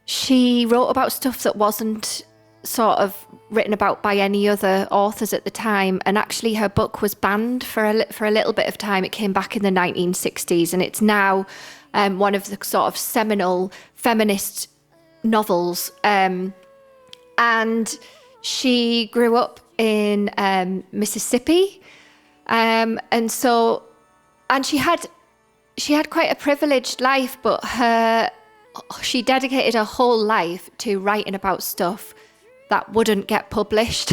she wrote about stuff that wasn't sort of written about by any other authors at the time. And actually her book was banned for a little bit of time. It came back in the 1960s, and it's now one of the sort of seminal feminist novels. And she grew up in Mississippi, and she had quite a privileged life, but she dedicated her whole life to writing about stuff that wouldn't get published.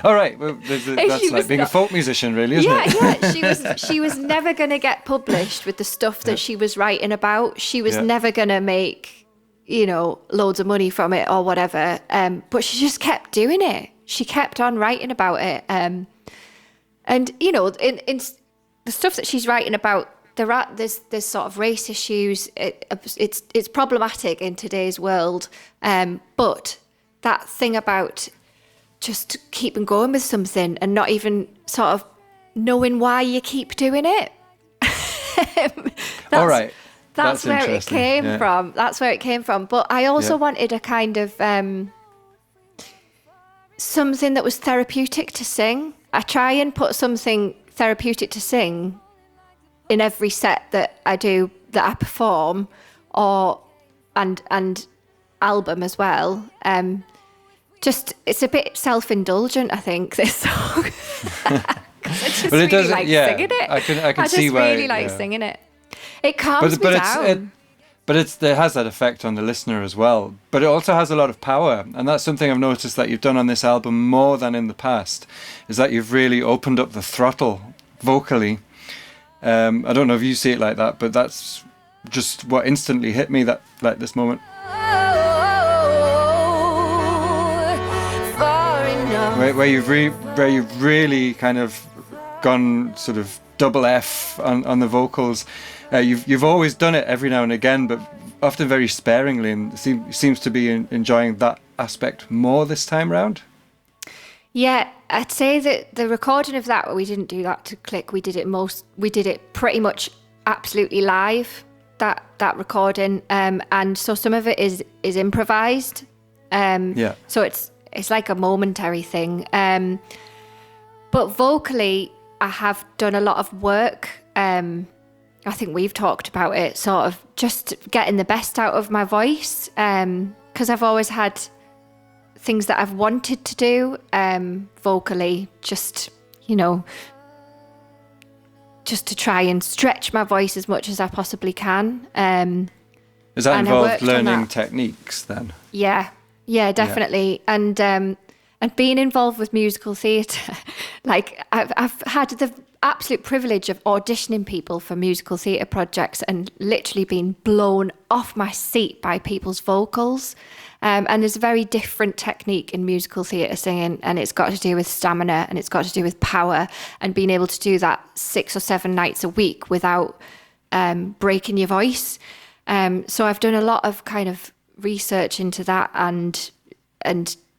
All right, well, that's like being a folk musician, really, isn't it? Yeah. She was never going to get published with the stuff that she was writing about. She was never going to make, loads of money from it or whatever. But she just kept doing it. She kept on writing about it. And in the stuff that she's writing about, there's sort of race issues. It's problematic in today's world. But that thing about just keeping going with something and not even sort of knowing why you keep doing it. All right. That's where it came from. That's where it came from. But I also wanted a kind of something that was therapeutic to sing. I try and put something therapeutic to sing in every set that I do, that I perform, and album as well. Just it's a bit self-indulgent, I think, this song. I just really like singing it. I can see why. I just really like singing it. It calms me down. But it has that effect on the listener as well. But it also has a lot of power, and that's something I've noticed that you've done on this album more than in the past, is that you've really opened up the throttle vocally. I don't know if you see it like that, but that's just what instantly hit me this moment. Where you've really kind of gone sort of double F on the vocals. You've always done it every now and again, but often very sparingly, and seems to be enjoying that aspect more this time round. Yeah, I'd say that the recording of that, we didn't do that to click. We did it pretty much absolutely live. That recording, and so some of it is improvised. So it's like a momentary thing. But vocally, I have done a lot of work. I think we've talked about it, sort of just getting the best out of my voice, because I've always had things that I've wanted to do vocally, just to try and stretch my voice as much as I possibly can. Does that involve learning techniques then? Yeah, definitely. Yeah. And being involved with musical theatre, like I've had the absolute privilege of auditioning people for musical theatre projects and literally being blown off my seat by people's vocals. And there's a very different technique in musical theatre singing, and it's got to do with stamina, and it's got to do with power, and being able to do that 6 or 7 nights a week without breaking your voice. So I've done a lot of kind of research into that and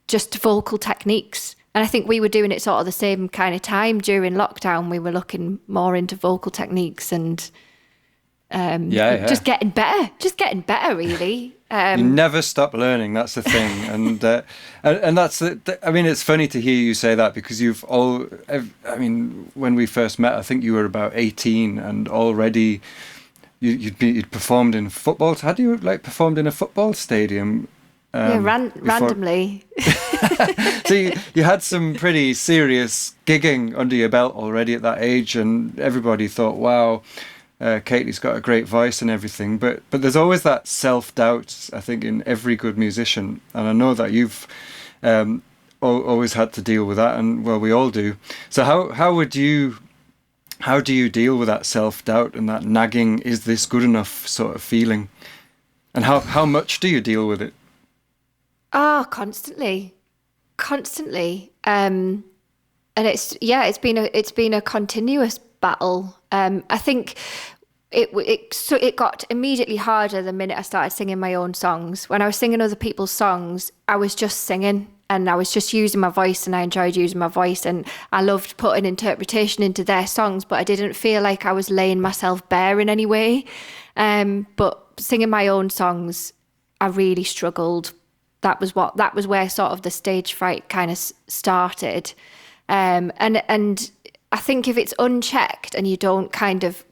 just vocal techniques. And I think we were doing it sort of the same kind of time during lockdown. We were looking more into vocal techniques and Just getting better, really. You never stop learning. That's the thing, and that's I mean, it's funny to hear you say that because I mean, when we first met, I think you were about 18, and already you'd performed in football. Had you performed in a football stadium? Randomly. So you had some pretty serious gigging under your belt already at that age, and everybody thought, wow. Katie's got a great voice and everything, but there's always that self-doubt, I think, in every good musician, and I know that you've always had to deal with that, and well, we all do. So how do you deal with that self-doubt and that nagging, is this good enough sort of feeling, and how much do you deal with it? Constantly, and it's been a continuous battle. I think it got immediately harder the minute I started singing my own songs. When I was singing other people's songs, I was just singing and I was just using my voice, and I enjoyed using my voice, and I loved putting interpretation into their songs, but I didn't feel like I was laying myself bare in any way. But singing my own songs, I really struggled. That was where sort of the stage fright kind of started. And I think if it's unchecked and you don't kind of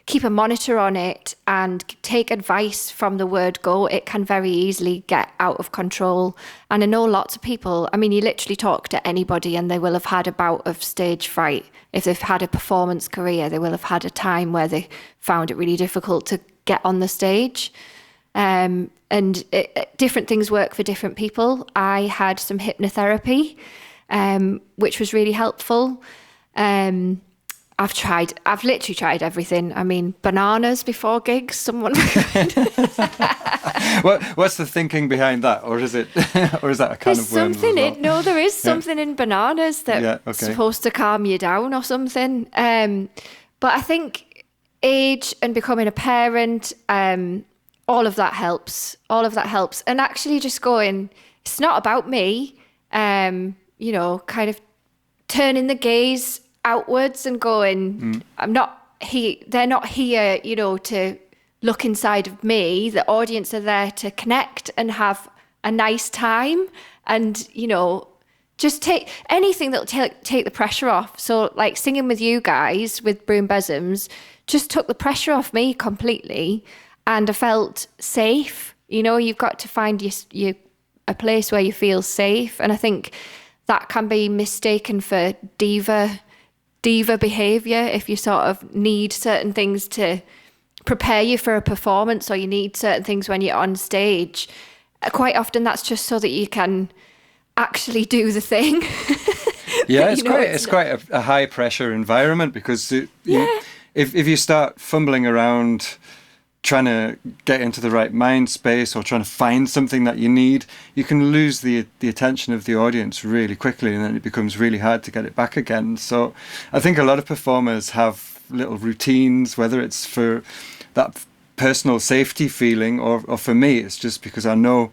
keep a monitor on it and take advice from the word go, it can very easily get out of control. And I know lots of people, I mean, you literally talk to anybody and they will have had a bout of stage fright. If they've had a performance career, they will have had a time where they found it really difficult to get on the stage. Different things work for different people. I had some hypnotherapy, which was really helpful. I've literally tried everything. I mean, bananas before gigs, someone. What's the thinking behind that? Or is that a can of worms? There is something in bananas that's supposed to calm you down or something. But I think age and becoming a parent, all of that helps. And actually just going, it's not about me, kind of turning the gaze outwards and going, they're not here, to look inside of me. The audience are there to connect and have a nice time, and, just take anything that'll take the pressure off. So like singing with you guys with Broom Besoms just took the pressure off me completely, and I felt safe. You've got to find a place where you feel safe, and I think that can be mistaken for diva behavior if you sort of need certain things to prepare you for a performance, or you need certain things when you're on stage. Quite often that's just so that you can actually do the thing. Yeah, it's quite a high pressure environment, because if you start fumbling around trying to get into the right mind space or trying to find something that you need, you can lose the attention of the audience really quickly, and then it becomes really hard to get it back again. So I think a lot of performers have little routines, whether it's for that personal safety feeling or for me, it's just because I know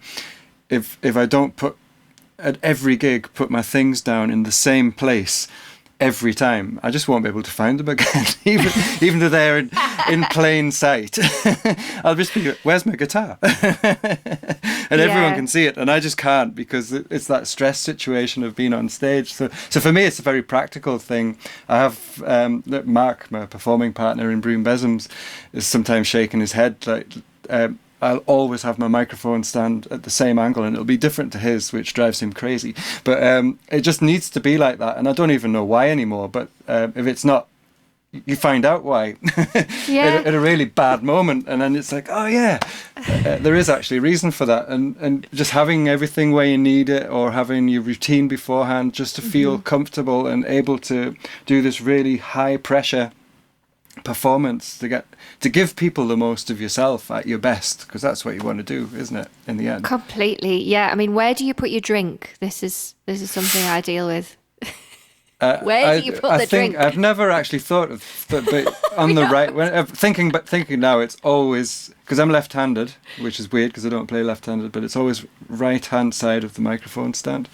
if I don't at every gig put my things down in the same place every time, I just won't be able to find them again, even though they're in plain sight. I'll just be, where's my guitar? And everyone can see it, and I just can't, because it's that stress situation of being on stage. So for me, it's a very practical thing. I have Mark, my performing partner in Broom Besoms, is sometimes shaking his head like. I'll always have my microphone stand at the same angle, and it'll be different to his, which drives him crazy. But it just needs to be like that, and I don't even know why anymore. But if it's not, you find out why at a really bad moment, and then it's like, oh yeah, there is actually a reason for that. And just having everything where you need it, or having your routine beforehand, just to feel comfortable and able to do this really high pressure performance to give people the most of yourself at your best, because that's what you want to do, isn't it, in the end? Completely. I mean, where do you put your drink? This is something I deal with. Where do you put the drink? I've never actually thought of, but on the right. When thinking now, it's always, because I'm left-handed, which is weird because I don't play left-handed, but it's always right-hand side of the microphone stand.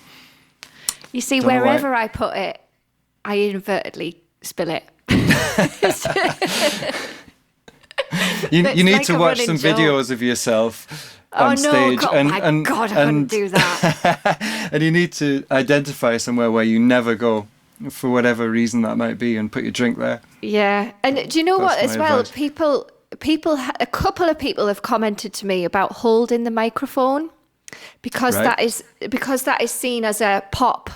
You see, wherever I put it, I inadvertently spill it. You need like to a watch running some joke. videos of yourself Oh on no! stage, God, my God, I couldn't do that. and you need to identify somewhere where you never go, for whatever reason that might be, and put your drink there. Yeah, and do you know what? That's As my well, advice. a couple of people have commented to me about holding the microphone because Right. that is seen as a pop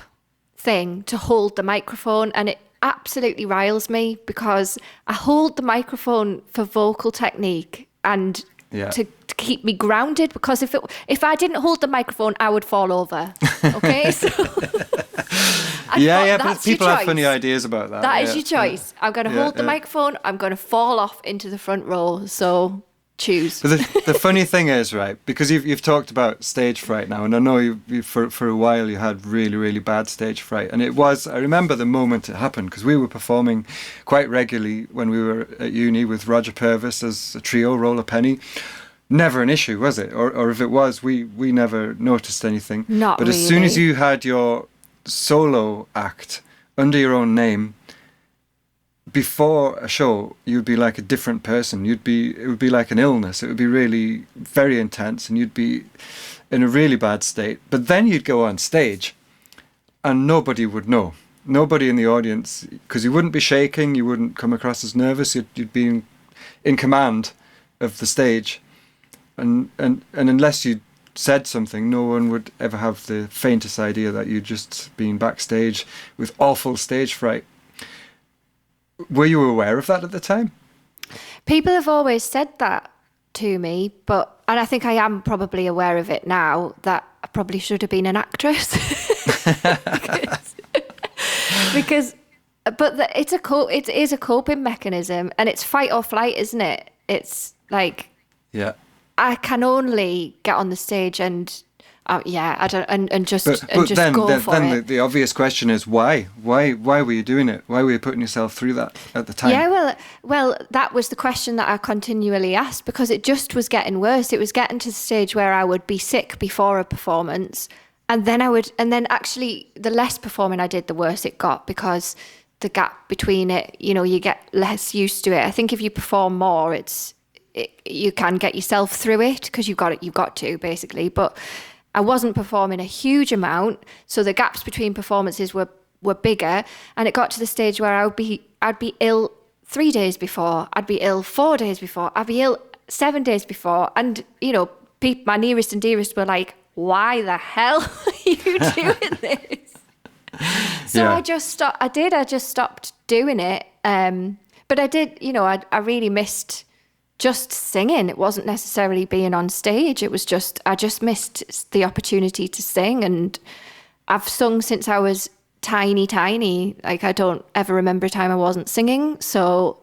thing to hold the microphone, and it absolutely riles me because I hold the microphone for vocal technique and Yeah. to keep me grounded, because if I didn't hold the microphone, I would fall over. Okay, so Yeah, but that's your people have choice. funny ideas about that. That is yeah, your choice. I'm going to Yeah, hold the yeah. microphone. I'm going to fall off into the front row. So choose. But the funny thing is, right, because you've talked about stage fright now, and I know you for a while you had really, really bad stage fright. And I remember the moment it happened, because we were performing quite regularly when we were at uni with Roger Purvis as a trio, Roller Penny. Never an issue, was it? Or if it was, we never noticed anything. Not But as soon as really. you had your solo act under your own name, before a show, you'd be like a different person. It would be like an illness. It would be really very intense, and you'd be in a really bad state. But then you'd go on stage, and nobody would know. Nobody in the audience, because you wouldn't be shaking, you wouldn't come across as nervous. You'd be in command of the stage, and unless you said something, no one would ever have the faintest idea that you'd just been backstage with awful stage fright. Were you aware of that at the time? People have always said that to me, and I think I am probably aware of it now, that I probably should have been an actress. It is a coping mechanism, and it's fight or flight, isn't it? It's like, Yeah. I can only get on the stage and I don't and just But then, go for it. the obvious question is why? Why were you doing it? Why were you putting yourself through that at the time? Yeah, well, that was the question that I continually asked, because it just was getting worse. It was getting to the stage where I would be sick before a performance, and then actually the less performing I did, the worse it got, because the gap between it, you get less used to it. I think if you perform more, you can get yourself through it, because you've got to basically. But I wasn't performing a huge amount, so the gaps between performances were bigger, and it got to the stage where I'd be ill 3 days before, I'd be ill 4 days before, I'd be ill 7 days before, and my nearest and dearest were like, "Why the hell are you doing this?" So Yeah. I just stopped. I just stopped doing it. But I did. I really missed just singing. It wasn't necessarily being on stage. It was I just missed the opportunity to sing. And I've sung since I was tiny. Like, I don't ever remember a time I wasn't singing. So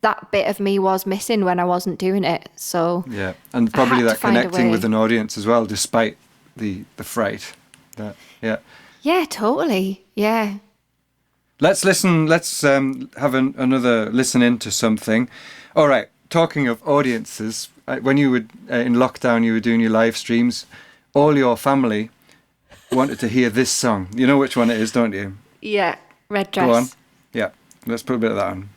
that bit of me was missing when I wasn't doing it. So Yeah, and I probably had to that find a connecting with way. an audience as well, despite the fright. Yeah. Yeah, totally. Yeah. Let's listen. Let's have another listen into something. All right. Talking of audiences, when you were in lockdown, you were doing your live streams. All your family wanted to hear this song. You know which one it is, don't you? Yeah. Red dress. Go on. Yeah. Let's put a bit of that on.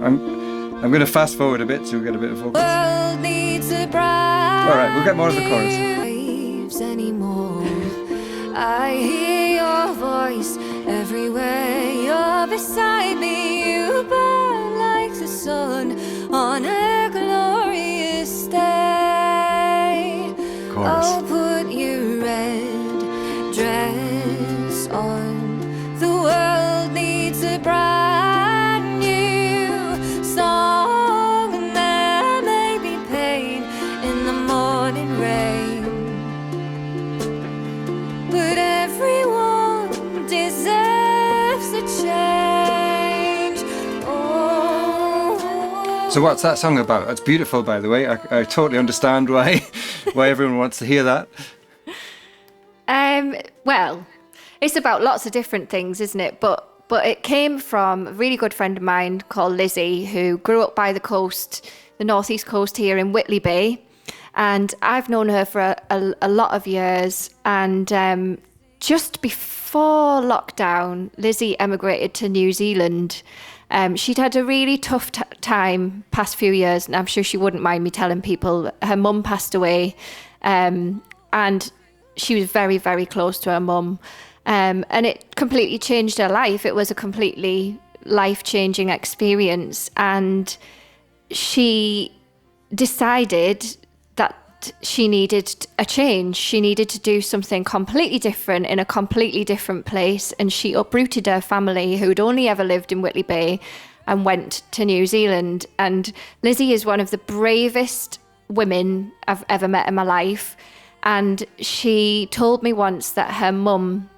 I'm going to fast forward a bit so we get a bit of vocal. World needs a bride. All right, we'll get more of the chorus. Waves anymore. I hear your voice everywhere. You're beside me. You burn like the sun on a glorious day. Chorus. I'll put your red dress on. The world needs a brand new song, and there may be pain in the morning rain, but everyone deserves a change. Oh. So what's that song about? It's beautiful, by the way. I totally understand why everyone wants to hear that. Well, it's about lots of different things, isn't it? But it came from a really good friend of mine called Lizzie, who grew up by the coast, the northeast coast here in Whitley Bay. And I've known her for a lot of years. And just before lockdown, Lizzie emigrated to New Zealand. She'd had a really tough time past few years, and I'm sure she wouldn't mind me telling people. Her mum passed away, and she was very, very close to her mum, and it completely changed her life. It was a completely life-changing experience, and she decided that she needed a change. She needed to do something completely different in a completely different place, and she uprooted her family, who'd only ever lived in Whitley Bay, and went to New Zealand. And Lizzie is one of the bravest women I've ever met in my life, and she told me once that her mum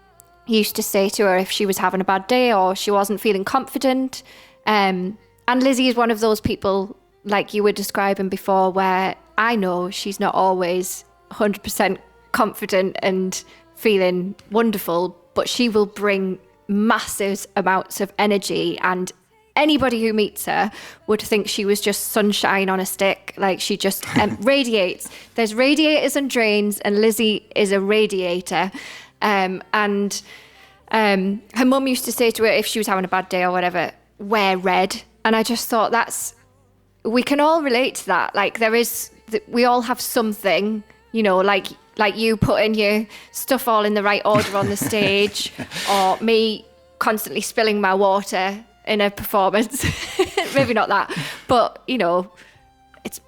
used to say to her if she was having a bad day or she wasn't feeling confident, and Lizzie is one of those people, like you were describing before, where I know she's not always 100% confident and feeling wonderful, but she will bring massive amounts of energy, and anybody who meets her would think she was just sunshine on a stick. Like, she just radiates. There's radiators and drains, and Lizzie is a radiator. And her mum used to say to her, if she was having a bad day or whatever, wear red. And I just thought, we can all relate to that. Like, we all have something, like you putting your stuff all in the right order on the stage, or me constantly spilling my water in a performance. Maybe not that, but it's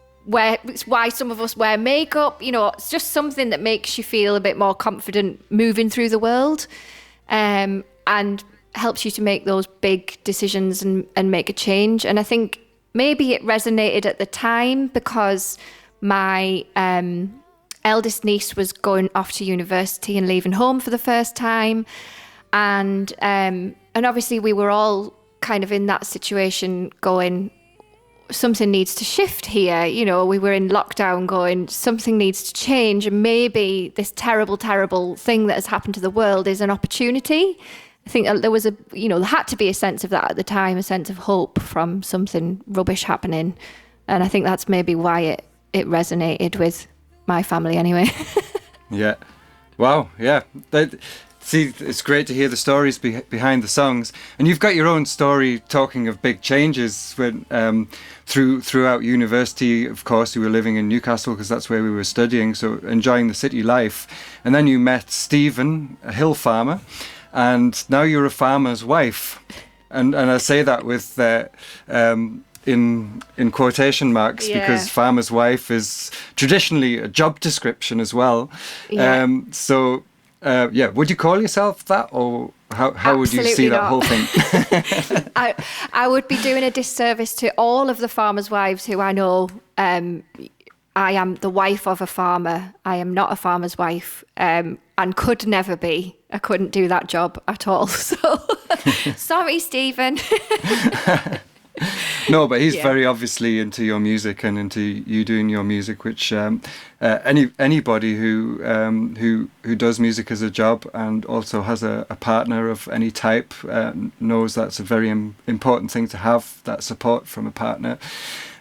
why some of us wear makeup. It's just something that makes you feel a bit more confident moving through the world, and helps you to make those big decisions and make a change. And I think maybe it resonated at the time because my eldest niece was going off to university and leaving home for the first time, and obviously we were all kind of in that situation going, something needs to shift here. We were in lockdown going, something needs to change, and maybe this terrible, terrible thing that has happened to the world is an opportunity. I think there was there had to be a sense of that at the time, a sense of hope from something rubbish happening. And I think that's maybe why it resonated with my family anyway. Yeah. Wow. Yeah. See, it's great to hear the stories behind the songs, and you've got your own story talking of big changes when throughout university. Of course, you were living in Newcastle because that's where we were studying, so enjoying the city life. And then you met Stephen, a hill farmer, and now you're a farmer's wife. And I say that with in quotation marks, because farmer's wife is traditionally a job description as well. Yeah. Would you call yourself that, or how would you see that whole thing? I would be doing a disservice to all of the farmers' wives who I know. I am the wife of a farmer. I am not a farmer's wife, and could never be. I couldn't do that job at all. So, sorry, Stephen. No, but he's very obviously into your music and into you doing your music, which anybody who does music as a job and also has a partner of any type knows that's a very important thing to have, that support from a partner.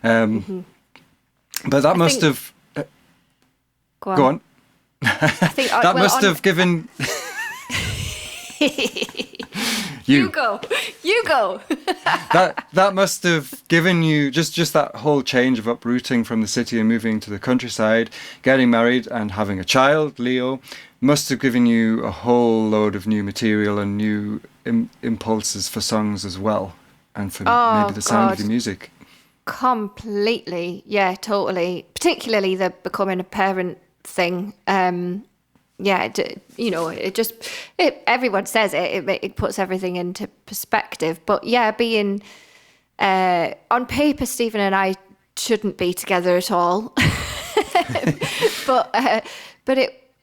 But that must have... Go on. I think that must have given... You go. that must have given you just that whole change of uprooting from the city and moving to the countryside, getting married and having a child, Leo, must have given you a whole load of new material and new impulses for songs as well, and for maybe the sound of your music. Completely, yeah, totally. Particularly the becoming a parent thing. Everyone says it puts everything into perspective. But yeah, being on paper, Stephen and I shouldn't be together at all. but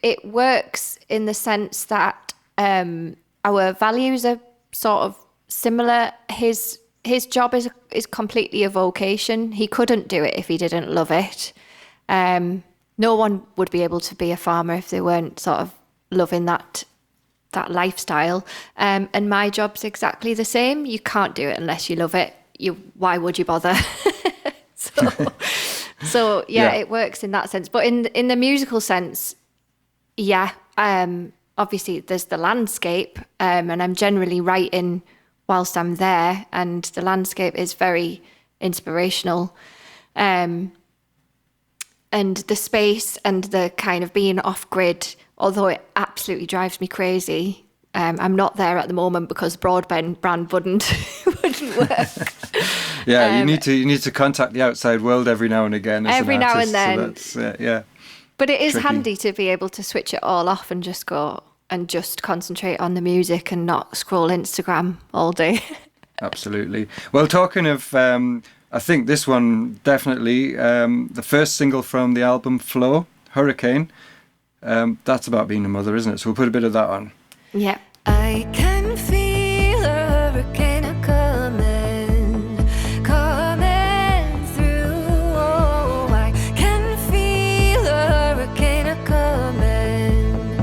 it works in the sense that our values are sort of similar. His job is completely a vocation. He couldn't do it if he didn't love it. No one would be able to be a farmer if they weren't sort of loving that lifestyle. And my job's exactly the same. You can't do it unless you love it. Why would you bother? So it works in that sense. But in the musical sense, obviously there's the landscape, and I'm generally writing whilst I'm there, and the landscape is very inspirational. And the space and the kind of being off grid, although it absolutely drives me crazy. I'm not there at the moment because broadband wouldn't work. Yeah, you need to contact the outside world every now and again. As every an now artist, and then. So that's, yeah. But it is tricky. handy to be able to switch it all off and just go and just concentrate on the music and not scroll Instagram all day. Absolutely. Well, talking of, I think this one definitely, the first single from the album, Flow, Hurricane, that's about being a mother, isn't it? So we'll put a bit of that on. Yeah. I can feel a hurricane coming through. Oh, I can feel a hurricane coming.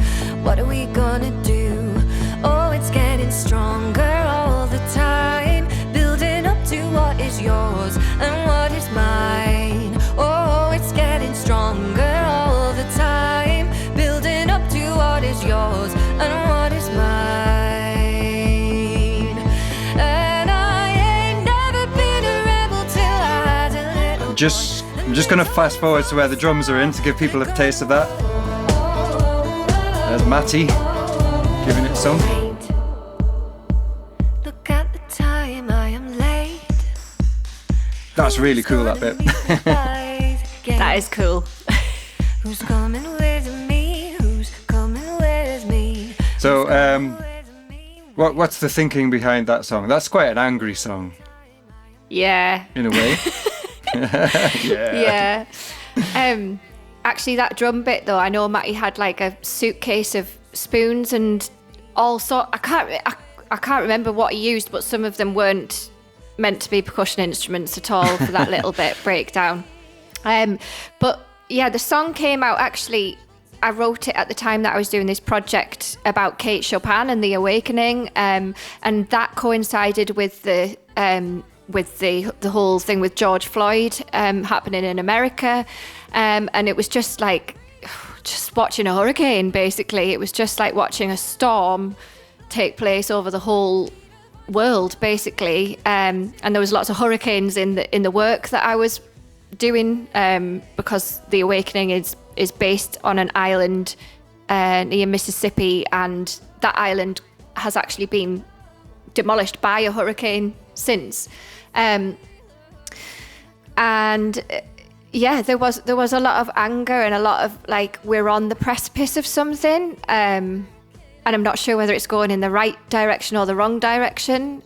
What are we gonna do? Oh, it's getting stronger all the time, building up to what is yours and what is mine. Oh, it's getting stronger all the time, building up to what is yours and what is mine. And I ain't never been a rebel till I had a little. I'm just going to fast forward to where the drums are in to give people a taste of that. There's Matty giving it some. Look at the time, I am late. That's really cool, that bit. That is cool. Who's coming with me? Who's coming with me? So, what's the thinking behind that song? That's quite an angry song, Yeah. in a way. Yeah. Actually, that drum bit though, I know Matty had like a suitcase of spoons and all sort. I can't remember what he used, but some of them weren't meant to be percussion instruments at all for that little bit breakdown. But yeah, the song came out actually. I wrote it at the time that I was doing this project about Kate Chopin and the Awakening, and that coincided with the whole thing with George Floyd happening in America, and it was just like just watching a hurricane. Basically, it was just like watching a storm take place over the whole world, basically, and there was lots of hurricanes in the work that I was doing, because the Awakening is based on an island near Mississippi, and that island has actually been demolished by a hurricane since. And yeah, there was a lot of anger and a lot of like, we're on the precipice of something, and I'm not sure whether it's going in the right direction or the wrong direction.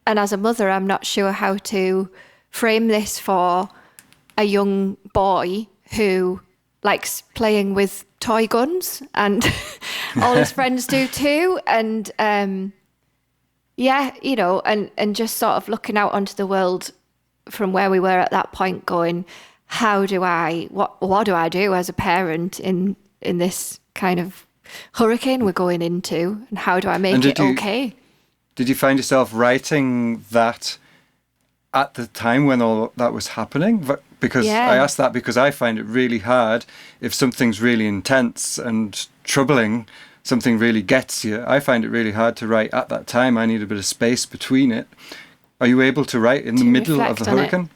And as a mother, I'm not sure how to frame this for a young boy who likes playing with toy guns, and all his friends do too. And yeah, you know, and just sort of looking out onto the world from where we were at that point, going, what do I do as a parent in this kind of hurricane we're going into, and how do I make it okay? Did you find yourself writing that at the time when all that was happening? Because Yeah. I ask that because I find it really hard if something's really intense and troubling, something really gets you. I find it really hard to write at that time. I need a bit of space between it. Are you able to write in the middle of the hurricane?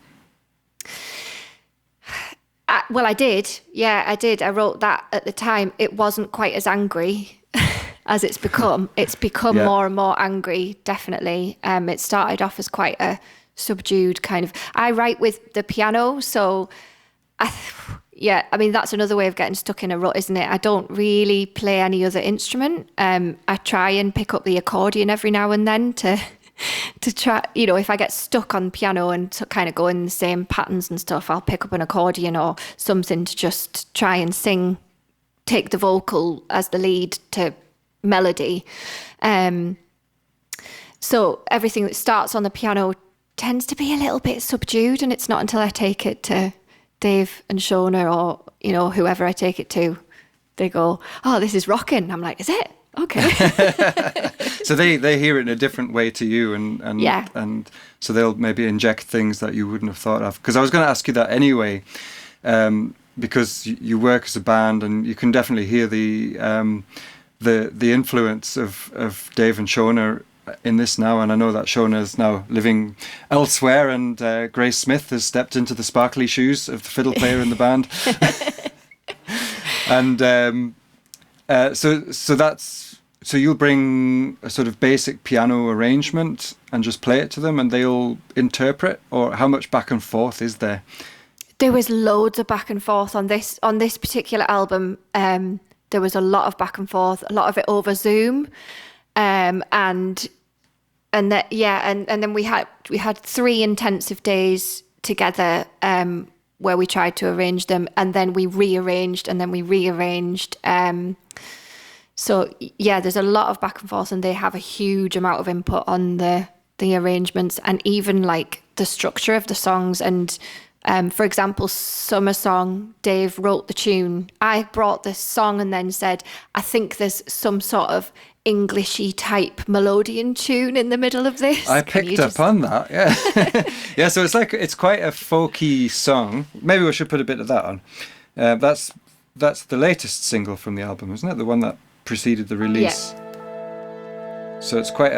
Well, I did. Yeah, I did. I wrote that at the time. It wasn't quite as angry as it's become. It's become more and more angry, definitely. It started off as quite a subdued kind of... I write with the piano, so... I mean, that's another way of getting stuck in a rut, isn't it? I don't really play any other instrument. I try and pick up the accordion every now and then to try, you know, if I get stuck on piano and to kind of go in the same patterns and stuff, I'll pick up an accordion or something to just try and sing, take the vocal as the lead to melody. So everything that starts on the piano tends to be a little bit subdued, and it's not until I take it to Dave and Shona, or, you know, whoever I take it to, they go, "Oh, this is rocking." I'm like, "Is it? Okay." So they hear it in a different way to you, and so they'll maybe inject things that you wouldn't have thought of. Because I was going to ask you that anyway, because you work as a band, and you can definitely hear the influence of Dave and Shona in this now, and I know that Shona is now living elsewhere, and Grace Smith has stepped into the sparkly shoes of the fiddle player in the band. And so you'll bring a sort of basic piano arrangement and just play it to them, and they'll interpret, or how much back and forth is there? There was loads of back and forth on this particular album. There was a lot of back and forth, a lot of it over Zoom, and then we had 3 intensive days together where we tried to arrange them, and then we rearranged, and then we rearranged. So yeah, there's a lot of back and forth, and they have a huge amount of input on the arrangements and even like the structure of the songs. And for example, Summer Song, Dave wrote the tune. I brought this song and then said, I think there's some sort of Englishy type melodian tune in the middle of this. I picked up on that, yeah. Yeah, so it's quite a folky song. Maybe we should put a bit of that on. That's the latest single from the album, isn't it? The one that preceded the release. Yeah. So it's quite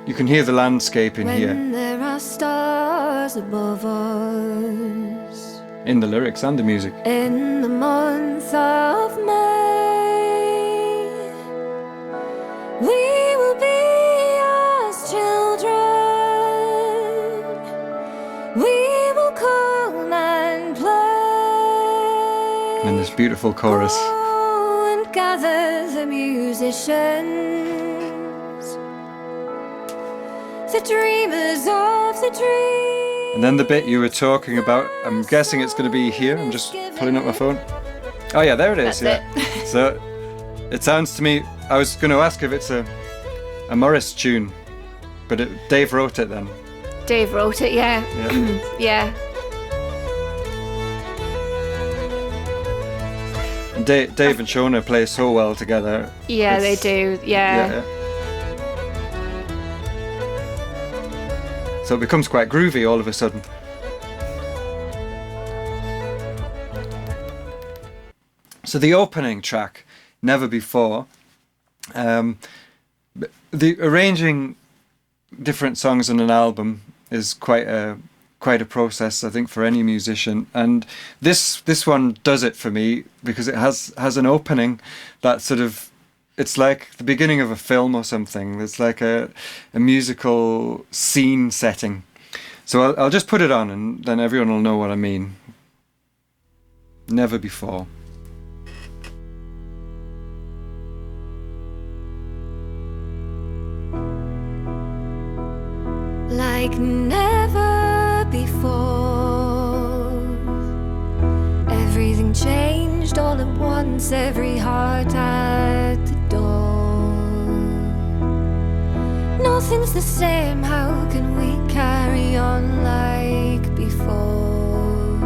you can hear the landscape in here. When there are stars above us. In the lyrics and the music. In the month of May, we will be as children. We will come and play. And this beautiful chorus. Go and gather the musicians. The dreamers of the dream. And then the bit you were talking about, I'm guessing it's going to be here. I'm just pulling up my phone. Oh yeah, there it is. That's yeah. So it sounds to me, I was going to ask if it's a Morris tune, but Dave wrote it then. Dave wrote it, yeah. Yeah. And Dave and Shona play so well together. Yeah, they do. Yeah. So it becomes quite groovy all of a sudden. So the opening track, Never Before, the arranging different songs on an album is quite a process, I think, for any musician. And this one does it for me because it has an opening that sort of, it's like the beginning of a film or something. It's like a musical scene setting. So I'll just put it on and then everyone will know what I mean. Never Before. Like never before, everything changed all at once, every heart at the door. Nothing's the same, how can we carry on like before?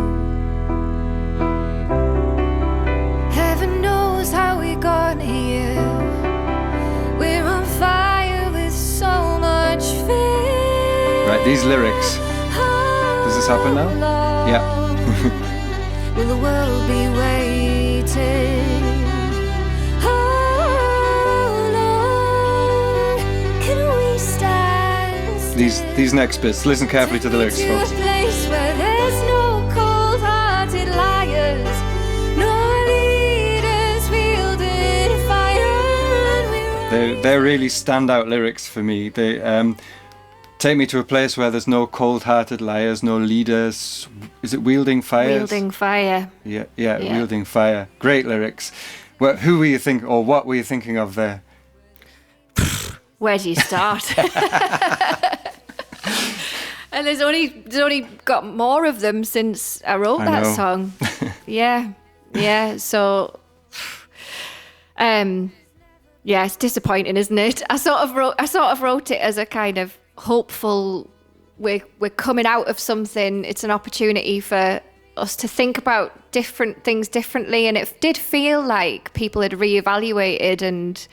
Heaven knows how we got here. We're on fire with so much fear. Right, these lyrics. Does this happen now? Yeah. Will the world be waiting? How long can we stand? These next bits. Listen carefully to the lyrics, folks. To a place where there's no cold-hearted liars, no leaders wielding fire. They're really standout lyrics for me. They take me to a place where there's no cold-hearted liars, no leaders. Is it wielding fires? Wielding fire. Yeah, wielding fire. Great lyrics. Well, what were you thinking of there? Where do you start? And there's only got more of them since I wrote that song. Yeah. So, it's disappointing, isn't it? I sort of wrote it as a kind of hopeful. We're coming out of something. It's an opportunity for us to think about different things differently, and it did feel like people had reevaluated and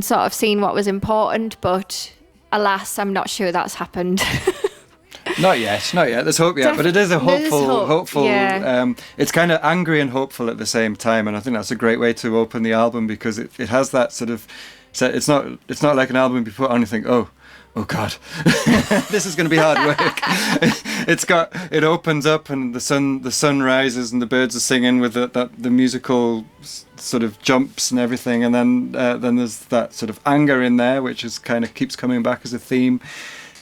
sort of seen what was important. But alas, I'm not sure that's happened. Not yet. There's hope yet, but it is a hopeful. Yeah. It's kind of angry and hopeful at the same time, and I think that's a great way to open the album because it has that sort of So it's not like an album you put on and you think, oh God, this is going to be hard work. It opens up and the sun rises and the birds are singing with the musical sort of jumps and everything, and then there's that sort of anger in there, which is kind of keeps coming back as a theme.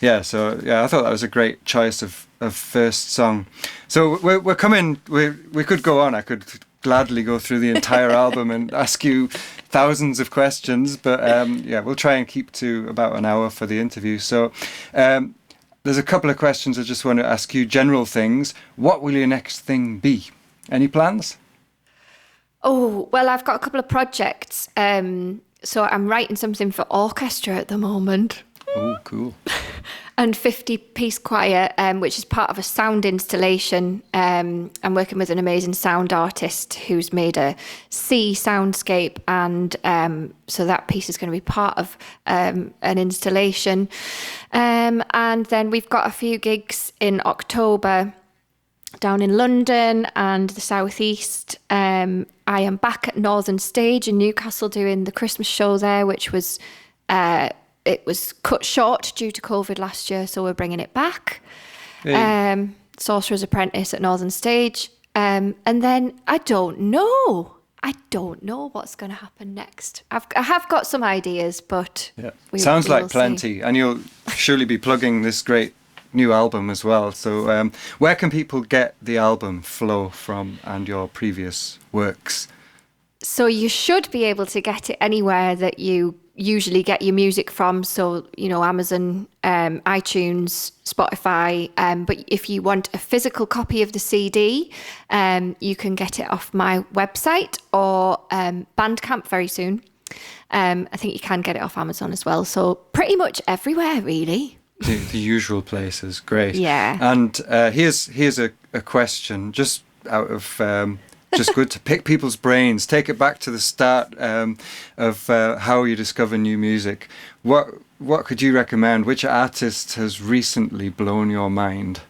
Yeah, so I thought that was a great choice of first song. So we're coming. We could go on. I could gladly go through the entire album and ask you thousands of questions, but we'll try and keep to about an hour for the interview. So there's a couple of questions I just want to ask you, general things. What will your next thing be? Any plans? Oh, well, I've got a couple of projects. So I'm writing something for orchestra at the moment. Oh, cool. And 50-piece choir, which is part of a sound installation. I'm working with an amazing sound artist who's made a sea soundscape, and so that piece is going to be part of an installation. And then we've got a few gigs in October down in London and the Southeast. I am back at Northern Stage in Newcastle doing the Christmas show there, which was... it was cut short due to COVID last year, so we're bringing it back. Hey. Sorcerer's Apprentice at Northern Stage. And then I don't know what's going to happen next. I have got some ideas, but... Yeah. Sounds like plenty. See. And you'll surely be plugging this great new album as well. So where can people get the album Flow from and your previous works? So you should be able to get it anywhere that you usually get your music from, so Amazon, iTunes, Spotify, but if you want a physical copy of the CD, you can get it off my website or Bandcamp very soon. I think you can get it off Amazon as well, so pretty much everywhere really. The usual places. Great. Yeah. And here's a question just out of just good to pick people's brains, take it back to the start of how you discover new music. What could you recommend? Which artist has recently blown your mind?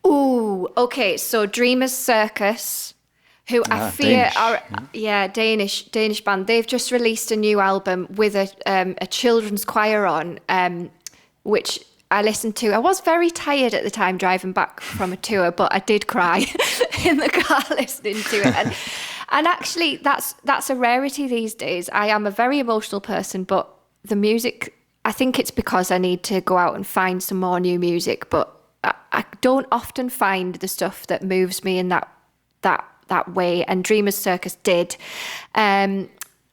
Ooh, okay. So Dreamers Circus, who I fear are Danish band. They've just released a new album with a children's choir on, which I listened to. I was very tired at the time driving back from a tour, but I did cry in the car listening to it. And actually, that's a rarity these days. I am a very emotional person, but the music, I think it's because I need to go out and find some more new music, but I don't often find the stuff that moves me in that way, and Dreamers Circus did.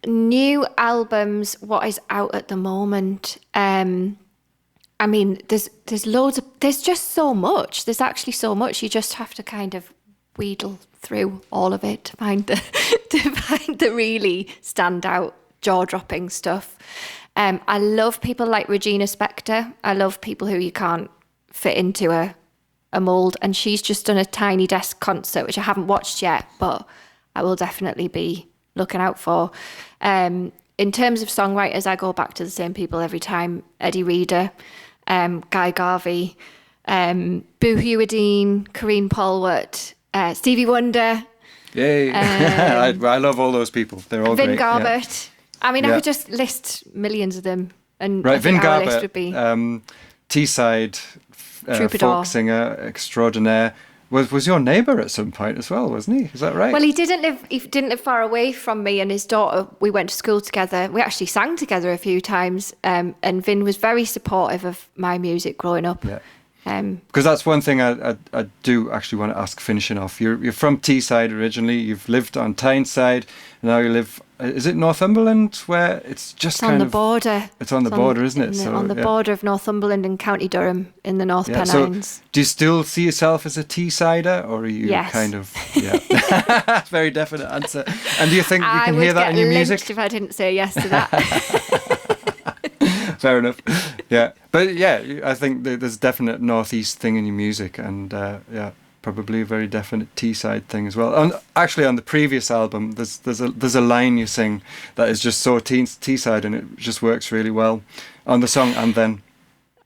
New albums, what is out at the moment? I mean, there's loads of, there's just so much. There's actually so much. You just have to kind of wheedle through all of it to find the really standout, jaw-dropping stuff. I love people like Regina Spektor. I love people who you can't fit into a mould. And she's just done a Tiny Desk concert, which I haven't watched yet, but I will definitely be looking out for. In terms of songwriters, I go back to the same people every time. Eddie Reader, Guy Garvey, Boo Hewardine, Corinne Polwart, Stevie Wonder. Yay. I love all those people. They're all Vin great. Garbett. Yeah. I mean, I could just list millions of them. And right, Vin our Garbett, list would be Teesside folk singer extraordinaire. Was your neighbour at some point as well, wasn't he? Is that right? Well, he didn't live far away from me, and his daughter, we went to school together. We actually sang together a few times, and Vin was very supportive of my music growing up. Yeah. Because that's one thing I do actually want to ask, finishing off. You're from Teesside originally, you've lived on Tyneside, and now you live, is it Northumberland, where it's just on the border. It's on the border, isn't it? On the border of Northumberland and County Durham in the North Pennines. So do you still see yourself as a Teessider, or are you kind of... Yeah. Very definite answer. And do you think you can hear that in your music? If I didn't say yes to that. Fair enough. Yeah. But yeah, I think there's a definite northeast thing in your music, and probably a very definite Teesside thing as well. Actually, on the previous album, there's a line you sing that is just so Teesside, and it just works really well on the song. And then,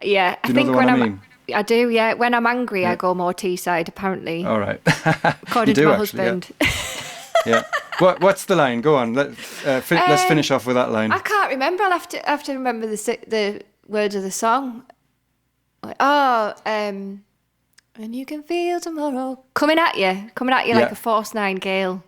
yeah, I think when I do, yeah. When I'm angry, I go more Teesside. Apparently, all right. According to my husband. Yeah. What's the line? Go on. Let's finish off with that line. I can't remember. I'll have to remember the words of the song. And you can feel tomorrow coming at you like a Force 9 gale.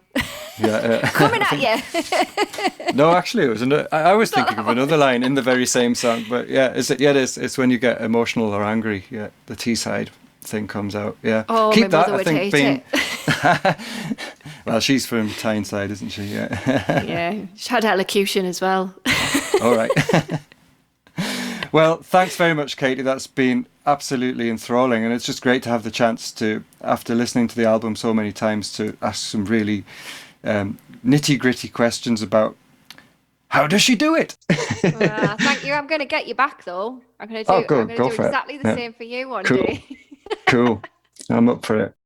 Yeah, coming at you. No, actually, it was. I was thinking of another line in the very same song, but yeah, it is. It's when you get emotional or angry. Yeah, the T-side thing comes out. Yeah, oh, keep my that. mother I would think hate it. Well, she's from Tyneside, isn't she? Yeah. Yeah, she had elocution as well. All right. Well, thanks very much, Katie. That's been absolutely enthralling, and it's just great to have the chance to, after listening to the album so many times, to ask some really nitty-gritty questions about how does she do it. Thank you. I'm going to get you back, though. I'm going to do go for exactly it. the same for you one Cool. day. Cool. I'm up for it.